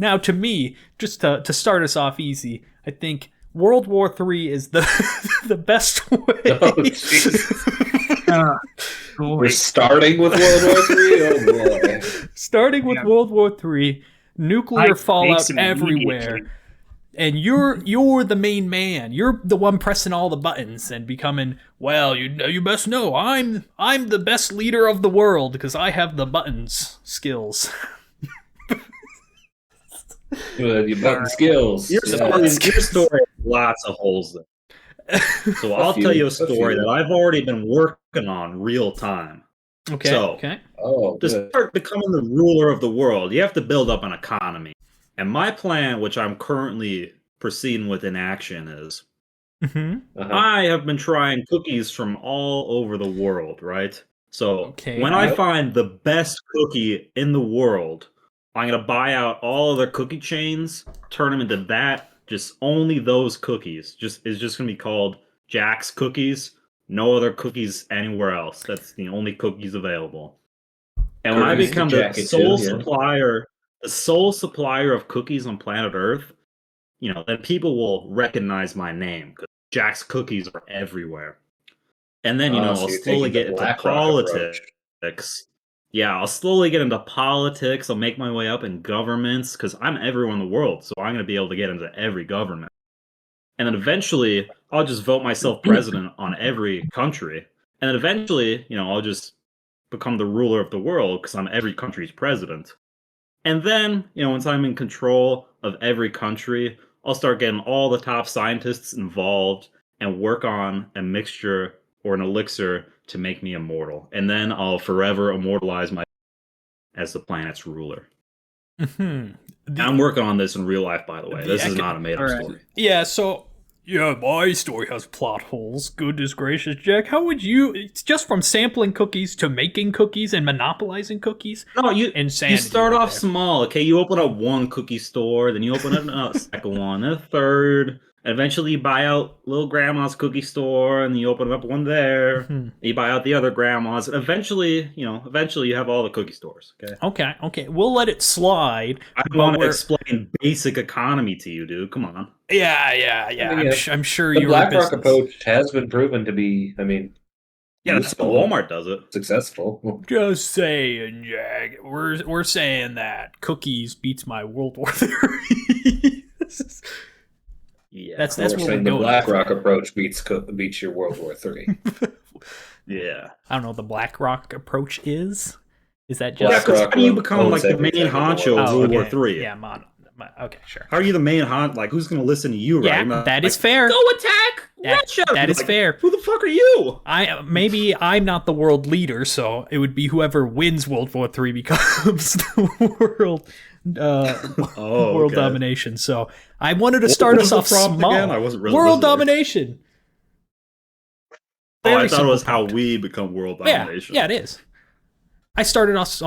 Now, to me, just to start us off easy, I think World War III is the the best way. Oh, jeez. Boy. We're starting with World War III. Oh boy. Starting with Yeah. World War III, nuclear I fallout makes him everywhere, immediately. and you're the main man. You're the one pressing all the buttons and becoming. Well, you best know I'm the best leader of the world because I have the buttons skills. Your button skills. Your Yeah. story has lots of holes there. So I'll tell you a story few. that I've already been working on real time. Okay. So- Okay. Oh, To good. start becoming the ruler of the world, you have to build up an economy. And my plan, which I'm currently proceeding with in action, is hmm Uh-huh. I have been trying cookies from all over the world, right? So Okay. when I Yep. find the best cookie in the world, I'm going to buy out all other cookie chains, turn them into that, just only those cookies. It's just going to be called Jack's Cookies. No other cookies anywhere else. That's the only cookies available. And when I Cookies become to the jacket sole too, yeah. supplier of cookies on planet Earth, then people will recognize my name because Jack's cookies are everywhere. And then, Oh, I'll so you're slowly taking the get into BlackRock approach. politics. Yeah, I'll slowly get into politics. I'll make my way up in governments because I'm everywhere in the world, so I'm going to be able to get into every government. And then eventually, I'll just vote myself president on every country. And then eventually, I'll just become the ruler of the world because I'm every country's president. And then, once I'm in control of every country, I'll start getting all the top scientists involved and work on a mixture or an elixir to make me immortal. And then I'll forever immortalize my as the planet's ruler. Mhm. I'm working on this in real life, by the way. the This is eco- not a made up Alright. story. Yeah, so yeah, my story has plot holes. Goodness gracious, Jack. How would you? It's just from sampling cookies to making cookies and monopolizing cookies. No, you Insanity start right off there. small, okay? You open up one cookie store, then you open up a second one, then a third. And eventually, you buy out little grandma's cookie store, and you open up one there. Mhm. You buy out the other grandma's. And eventually, you have all the cookie stores. Okay. Okay. We'll let it slide. I but want to we're- explain basic economy to you, dude. Come on. Yeah. I mean, I'm sure The you're BlackRock business. approach has been proven to be, Yeah, that's how useful, Walmart does it. successful. Just saying, Jack. We're saying that cookies beats my World War III. Yeah. That's We're what saying we're the going. BlackRock approach beats your World War III. Yeah. I don't know what the BlackRock approach is. Is that just Yeah, because BlackRock how do you become owns like the everything main in the honcho world. of Oh, World War okay. Three? Yeah, okay, sure. How are you the main Like, who's going to listen to you, right? Yeah, You're not that is like, fair. Go attack That- Russia! that You're is like, fair. Who the fuck are you? Maybe I'm not the world leader, so it would be whoever wins World War III becomes the world Oh, world okay. domination. So I wanted to What start was us the off prompt small. again? I wasn't really World listening. domination. Oh, I Very thought it was simple how prompt. we become world Yeah, domination. yeah, it is. I started us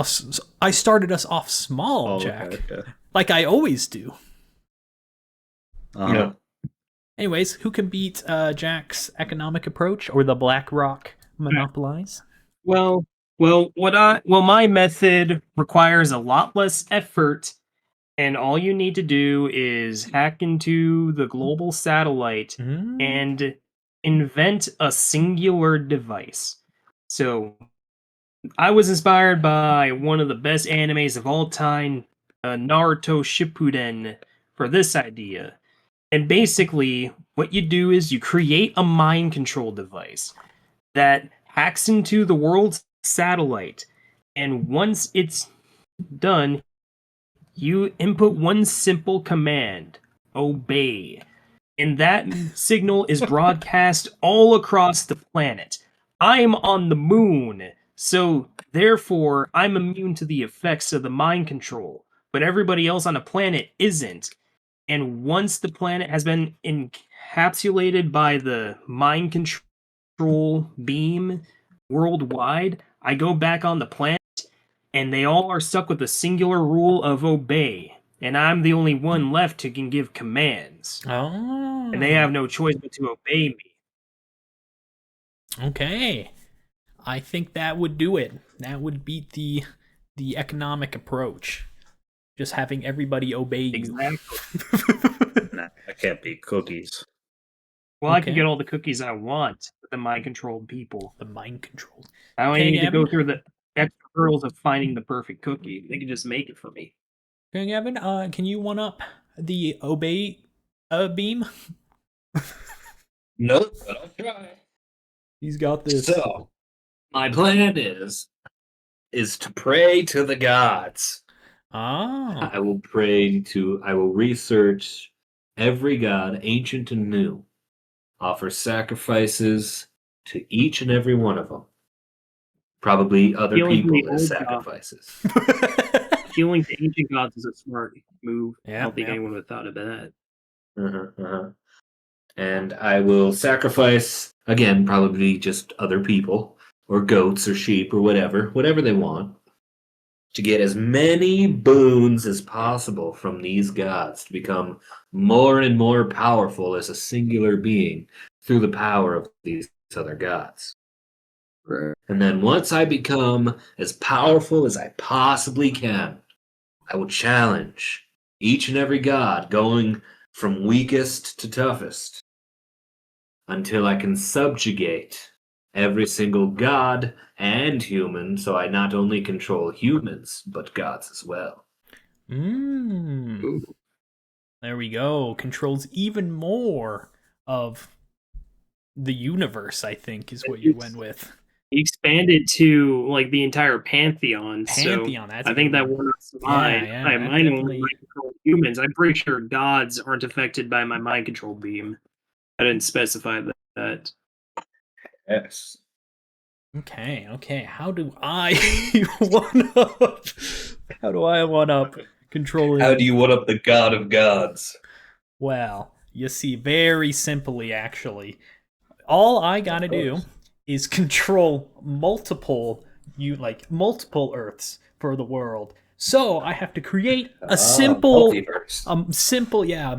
off small, Oh, Jack, okay. like I always do. Uh-huh. Yeah. Anyways, who can beat Jack's economic approach or the BlackRock monopolize? Well, my method requires a lot less effort, and all you need to do is hack into the global satellite Mm. and invent a singular device. So, I was inspired by one of the best animes of all time, Naruto Shippuden, for this idea. And basically, what you do is you create a mind control device that hacks into the world's satellite. And once it's done, you input one simple command: obey. And that signal is broadcast all across the planet. I'm on the moon, so therefore I'm immune to the effects of the mind control, but everybody else on the planet isn't. And once the planet has been encapsulated by the mind control beam worldwide, I go back on the planet, and they all are stuck with the singular rule of obey. And I'm the only one left who can give commands. Oh. And they have no choice but to obey me. Okay. I think that would do it. That would beat the economic approach. Just having everybody obey you. Exactly. Nah, I can't beat cookies. Well, I Okay. can get all the cookies I want with the mind-controlled people. The mind control. I don't Okay, need to go Gavin? through the extra hurdles of finding the perfect cookie. They can just make it for me. Okay, Gavin, can you one up the obey beam? Nope, but I'll try. He's got this. So, my plan is to pray to the gods. Ah. I will research every god, ancient and new, offer sacrifices to each and every one of them. Probably other Healing people the as old sacrifices. Healing to ancient gods is a smart move. I Yeah, don't think yeah. anyone would have thought of that. And I will sacrifice, again, probably just other people, or goats, or sheep, or whatever they want, to get as many boons as possible from these gods to become more and more powerful as a singular being through the power of these other gods. Right. And then once I become as powerful as I possibly can, I will challenge each and every god, going from weakest to toughest, until I can subjugate every single god and human, so I not only control humans, but gods as well. Mmm. There we go. Controls even more of the universe, I think, is what you went with. Expanded to like the entire pantheon. Pantheon, So that's I a think good that one. works fine. Yeah, I that mine definitely- only control humans. I'm pretty sure gods aren't affected by my mind control beam. I didn't specify that. Yes. Okay. How do I one up? How do I one up controlling? How do you one up the god of gods? Well, you see, very simply, actually, all I gotta do is control multiple Earths for the world. So I have to create a simple multiverse.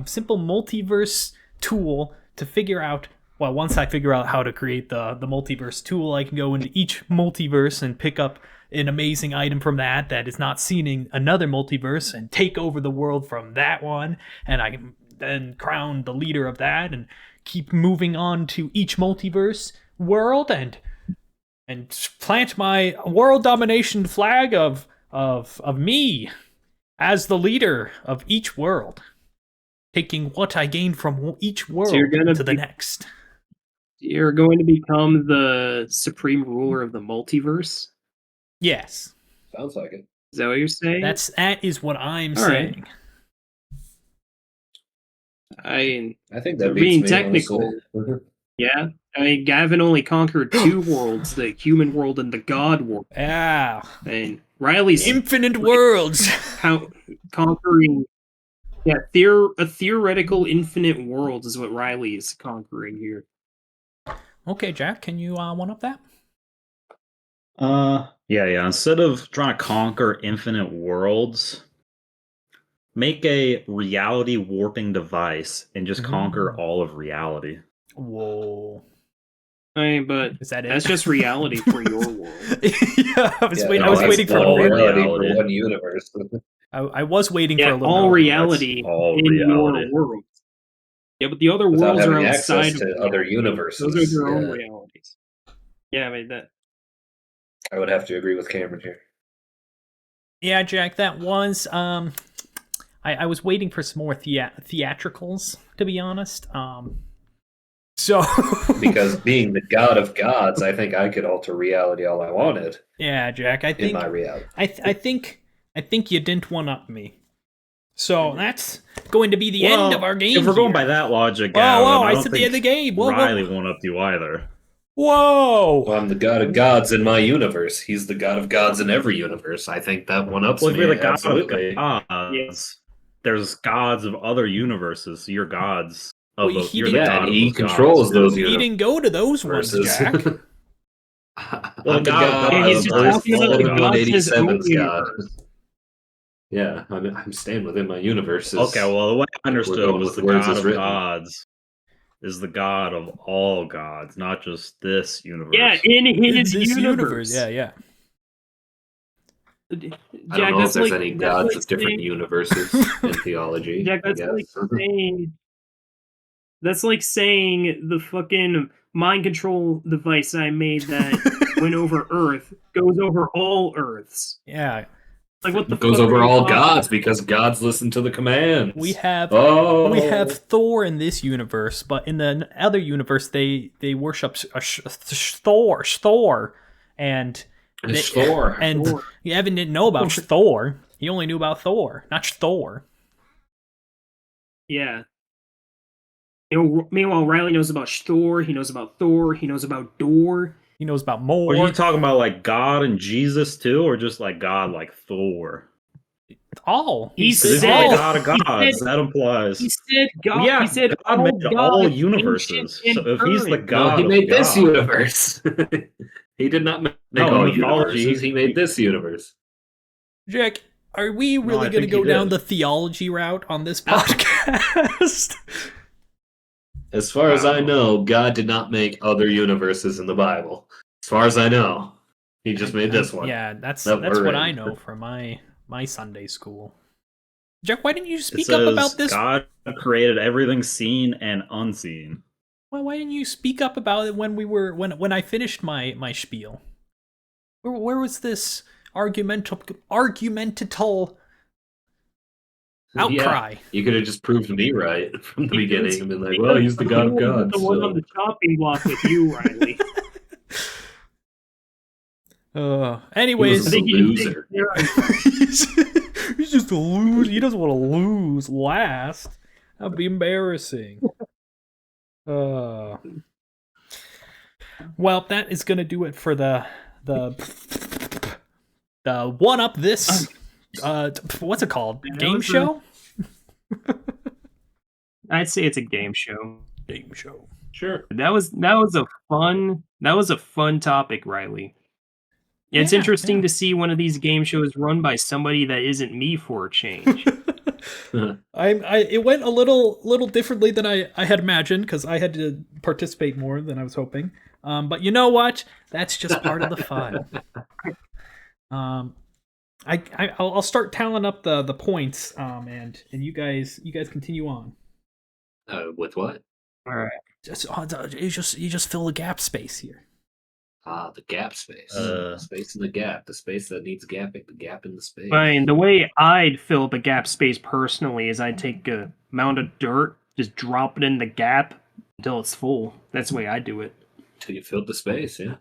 simple multiverse tool to figure out. Well, once I figure out how to create the multiverse tool, I can go into each multiverse and pick up an amazing item from that is not seen in another multiverse and take over the world from that one, and I can then crown the leader of that and keep moving on to each multiverse world and plant my world domination flag of me as the leader of each world, taking what I gained from each world you're gonna to the be- next. You're going to become the supreme ruler of the multiverse? Yes, Sounds like it. Is that what you're saying? that is what I'm All right. saying. I I think You're that beats being me, technical. honestly. yeah. I mean, Gavin only conquered two worlds: the human world and the god world. Yeah, And Riley's infinite worlds. conquering. Yeah, a theoretical infinite world is what Riley is conquering here. Okay, Jack, can you one up that? Yeah. Instead of trying to conquer infinite worlds, make a reality warping device and just conquer all of reality. Whoa. I mean, but Is that it? that's just reality for your world. Yeah, I was Yeah, waiting. no, I was that's waiting for one all. reality. for one universe. I was waiting for Yeah, a little. all more. reality all in reality. your world. Yeah, but the other Without worlds are having outside access of to other reality. universes. Those are their own Yeah. realities. Yeah, I mean that. I would have to agree with Cameron here. Yeah, Jack, that was. I was waiting for some more theatricals, to be honest. So. Because being the god of gods, I think I could alter reality all I wanted Yeah, Jack, I in think my reality. I think you didn't one up me. So that's going to be the end of our game. If we're going here. by that logic, Whoa, Gavin, whoa! I don't said the think end of the game. Whoa, Riley whoa, won't up you either. whoa! Well, I'm the god of gods in my universe. He's the god of gods in every universe. I think that one ups Well, if me. you're the god Absolutely. of gods, there's gods of other universes. So you're gods of Well, those. he You're the didn't- god and of he those controls gods, those too. He didn't go to those ones, Versus. Jack. Well, I'm the God of god Yeah, he's of just Earth, talking about the all gods in his own 187's god. universe. Yeah, I'm staying within my universe. Okay, well, the way I understood going was with the words god as of written. gods is the god of all gods, not just this universe. Yeah, in his This universe. Yeah. I don't Jack, know if that's there's like any that's gods like of different saying- universes in theology. Jack, that's I like guess. saying that's like saying the fucking mind control device I made that went over Earth goes over all Earths. Yeah. Like what the It goes fuck are over you all talking gods about? because gods listen to the commands. We have Oh, Thor in this universe, but in the other universe they worship Thor, and It's Thor. And Thor. Evan didn't know about Thor. He only knew about Thor, not Thor. Yeah. Meanwhile, Riley knows about Thor. He knows about Thor. He knows about Door. He knows about more. Are you talking about like God and Jesus too, or just like God like Thor? all. He Because he's said- the God of he gods. said- that implies. He said God. Yeah, he said God all made all gods, universes. ancient So and if he's the current. God, No, he of made this God- universe. He did not make No, all in mythology, universes. He made this universe. Jack, are we really I going to think go he down did. the theology route on this podcast? As far as I know, God did not make other universes in the Bible. As far as I know, he just made this one. Yeah, that's that what we're I in. know from my Sunday school. Jack, why didn't you It speak up says about this? God created everything seen and unseen. Why didn't you speak up about it when I finished my spiel? Where was this argumentative outcry? Yeah, you could have just proved me right from the beginning and been like, Because well, he's the god of I was gods. the one So. on the chopping block with you, Riley. Anyways, I think he didn't loser. he's just a loser. He doesn't want to lose last. That'd be embarrassing. Well, that is gonna do it for the one up this. What's it called? Game show. I'd say it's a game show. Game show. Sure. That was a fun topic, Riley. It's Yeah, interesting yeah. to see one of these game shows run by somebody that isn't me for a change. It went a little differently than I had imagined because I had to participate more than I was hoping. But you know what? That's just part of the fun. I'll start tallying up the points. And you guys continue on. With what? All right. You just fill the gap space here. The gap space. Uh. Space in the gap. The space that needs gapping. The gap in the space. Fine. The way I'd fill the gap space personally is I'd take a mound of dirt, just drop it in the gap until it's full. That's the way I do it. Until you filled the space, yeah.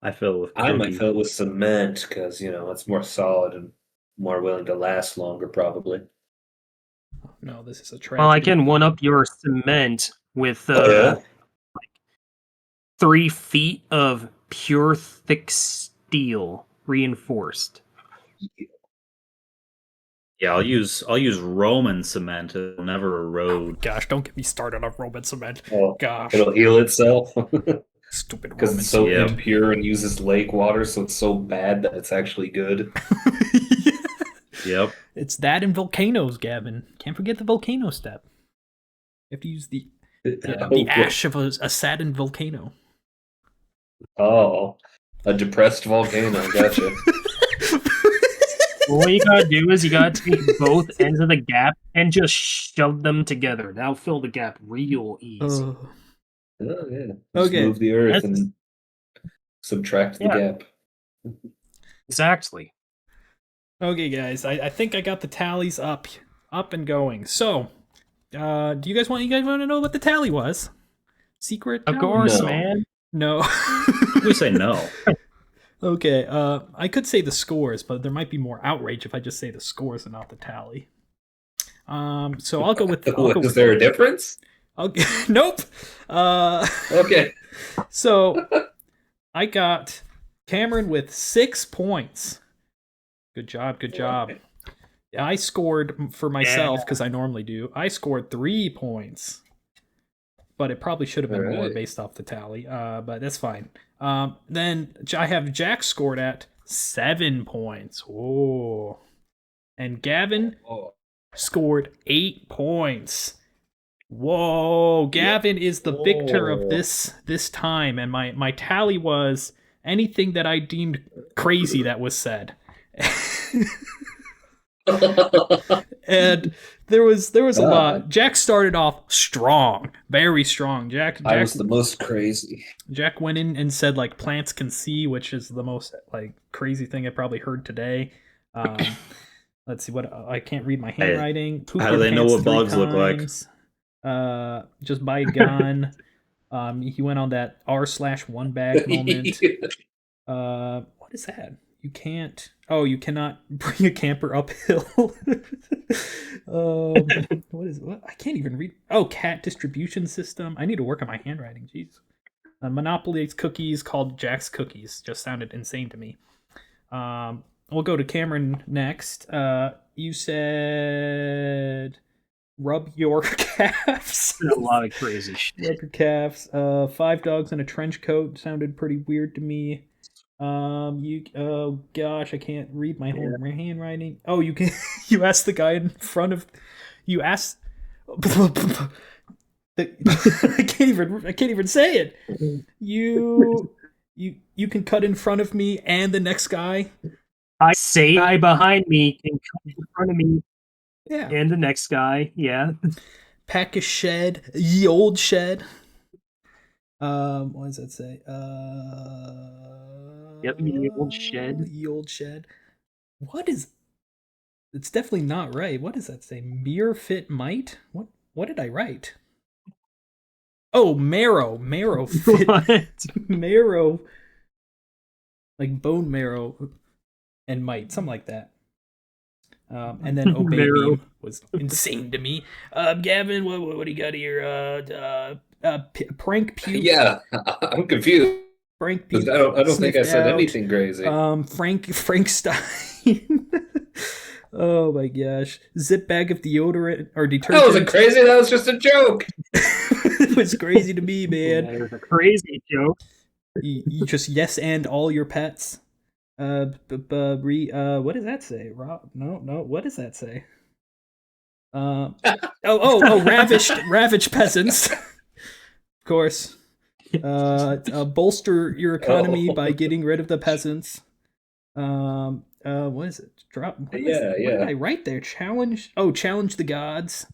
I fill it with I might cookie. fill it with cement because it's more solid and more willing to last longer, probably. No, this is a tragedy. Well, I can one up your cement with Oh, yeah? 3 feet of pure thick steel reinforced. Yeah, I'll use Roman cement. It'll never erode. Gosh, don't get me started on Roman cement. Well, Gosh, it'll heal itself stupid because Roman it's so Yeah. impure and uses lake water, so it's so bad that it's actually good. Yep. It's that and volcanoes, Gavin. Can't forget the volcano step. You have to use the Okay. ash of a saddened volcano. Oh, a depressed volcano. Gotcha. Well, what you gotta do is you gotta take both ends of the gap and just shove them together. That'll fill the gap real easy. Oh, yeah. Just Okay. move the earth That's- and subtract the Yeah. gap. Exactly. Okay, guys, I think I got the tallies up and going. So, do you guys want to know what the tally was? Secret? Of tally? course, No. man. No. We say no. Okay, I could say the scores, but there might be more outrage if I just say the scores and not the tally. So I'll go with. Is there a difference? Nope. Okay. So I got Cameron with 6 points. Good job. I scored for myself because I normally do. I scored 3 points, but it probably should have been more Alright. based off the tally. But that's fine. Then I have Jack scored at 7 points. Oh, and Gavin Oh, scored 8 points. Whoa, Gavin is the victor of this time, and my tally was anything that I deemed crazy that was said. And there was a lot. Jack started off strong, very strong. Jack I was the most crazy. Jack went in and said like plants can see, which is the most like crazy thing I probably heard today. Let's see what I can't read my handwriting. Poop how do your they know pants what 3 bugs look like? times. Just buy a gun. He went on that r/1 bag moment. What is that? You can't. Oh, you cannot bring a camper uphill. What is what? I can't even read. Oh, cat distribution system. I need to work on my handwriting. Jeez. Monopoly's cookies called Jack's Cookies. Just sounded insane to me. We'll go to Cameron next. You said rub your calves. A lot of crazy shit. Rub your calves. 5 dogs in a trench coat sounded pretty weird to me. Oh gosh, I can't read my whole handwriting. Oh, you can. You asked the guy in front of. You asked. I can't even say it. You can cut in front of me and the next guy. I say guy behind me can come in front of me Yeah. and the next guy. Yeah. Pack a shed, ye old shed. What does that say? Yep, ye old shed. Ye old shed. What is? It's definitely not right. What does that say? Mere fit might. What did I write? Oh, marrow fit. What? Marrow, like bone marrow and might, something like that. And then obey Marrow. beam was insane to me. Gavin, what do you got here? Prank puke. Yeah, I'm confused. Frank I puke. don't think I sniffed said out. anything crazy. Frankenstein. Oh my gosh. Zip bag of deodorant or detergent. That wasn't crazy. That was just a joke. It was crazy to me, man. That was a crazy joke. You just yes and all your pets. What does that say? Rob? No. What does that say? Ravaged peasants. Of course. Bolster your economy by getting rid of the peasants. What is it? What did I write there? Challenge the gods.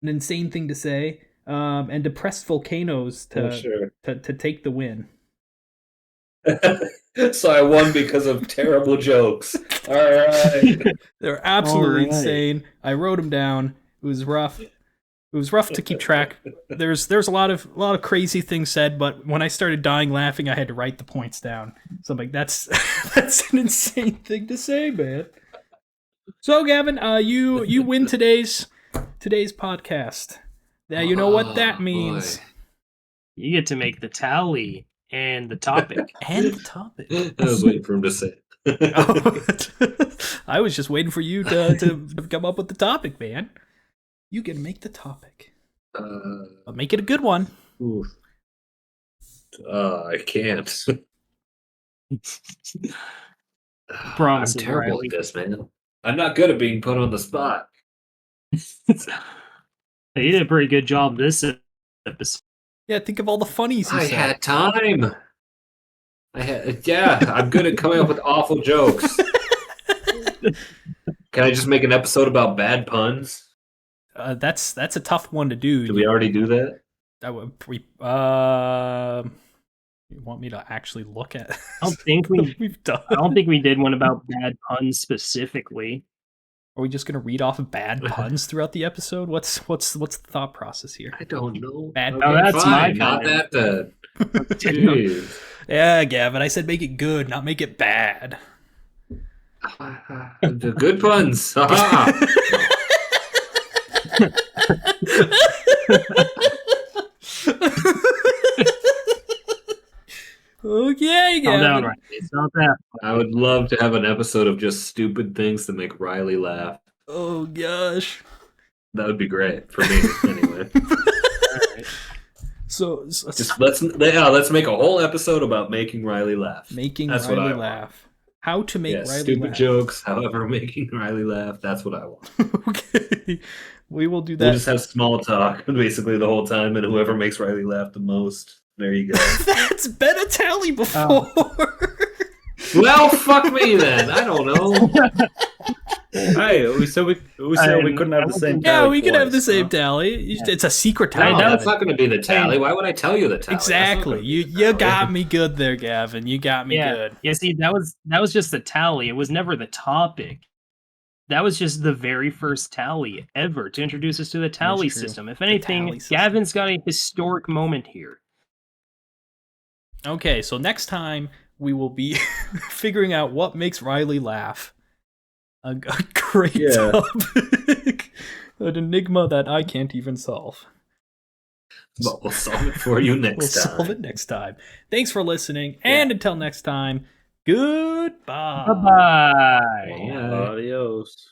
An insane thing to say. And depress volcanoes to take the win. So I won because of terrible jokes. All right. They're absolutely All right. insane. I wrote them down. It was rough. It was rough to keep track. There's a lot of crazy things said, but when I started dying laughing, I had to write the points down. So I'm like, that's an insane thing to say, man. So Gavin, you win today's podcast. Now you know what that means. You get to make the tally and the topic. And the topic. I was waiting for him to say it. Oh, I was just waiting for you to come up with the topic, man. You can make the topic. But make it a good one. Oof. I can't. I'm Promise, terrible Riley. at this, man. I'm not good at being put on the spot. You did a pretty good job this episode. Yeah, think of all the funnies you I said. had time. I'm good at coming up with awful jokes. Can I just make an episode about bad puns? That's a tough one to do. Did we already do that? You want me to actually look at? I don't think we've done. I don't think we did one about bad puns specifically. Are we just gonna read off bad puns throughout the episode? What's the thought process here? I don't know. Bad Okay, Oh, that's fine. my Not kind. that bad. Jeez. Yeah, Gavin, I said make it good, not make it bad. The good puns. Ah. Okay, Calm down, Gavin. Riley. It's not that. I would love to have an episode of just stupid things to make Riley laugh. Oh gosh. That would be great for me, anyway. So Just let's make a whole episode about making Riley laugh. making That's what Riley I want. laugh. How to make Riley stupid laugh. jokes, however, making Riley laugh. That's what I want. Okay, we will do that. We'll just have small talk basically the whole time, and whoever makes Riley laugh the most, there you go. That's been a tally before. Well, fuck me then. I don't know. Hey, we said we couldn't have the same. Yeah, tally we can have the twice, same huh? tally. It's a secret I tally. know. That's not going to be the tally. Why would I tell you the tally? That's not Exactly. gonna be You the tally. got me good there, Gavin. You got me Yeah. good. Yeah, see, that was just the tally. It was never the topic. That was just the very first tally ever to introduce us to the tally true. system. If The anything, tally system. Gavin's got a historic moment here. Okay, so next time we will be figuring out what makes Riley laugh. A great Yeah. topic. An enigma that I can't even solve. But we'll solve it for you We'll next time. solve it next time. Thanks for listening, and until next time, goodbye. Bye-bye. Yeah. Adios.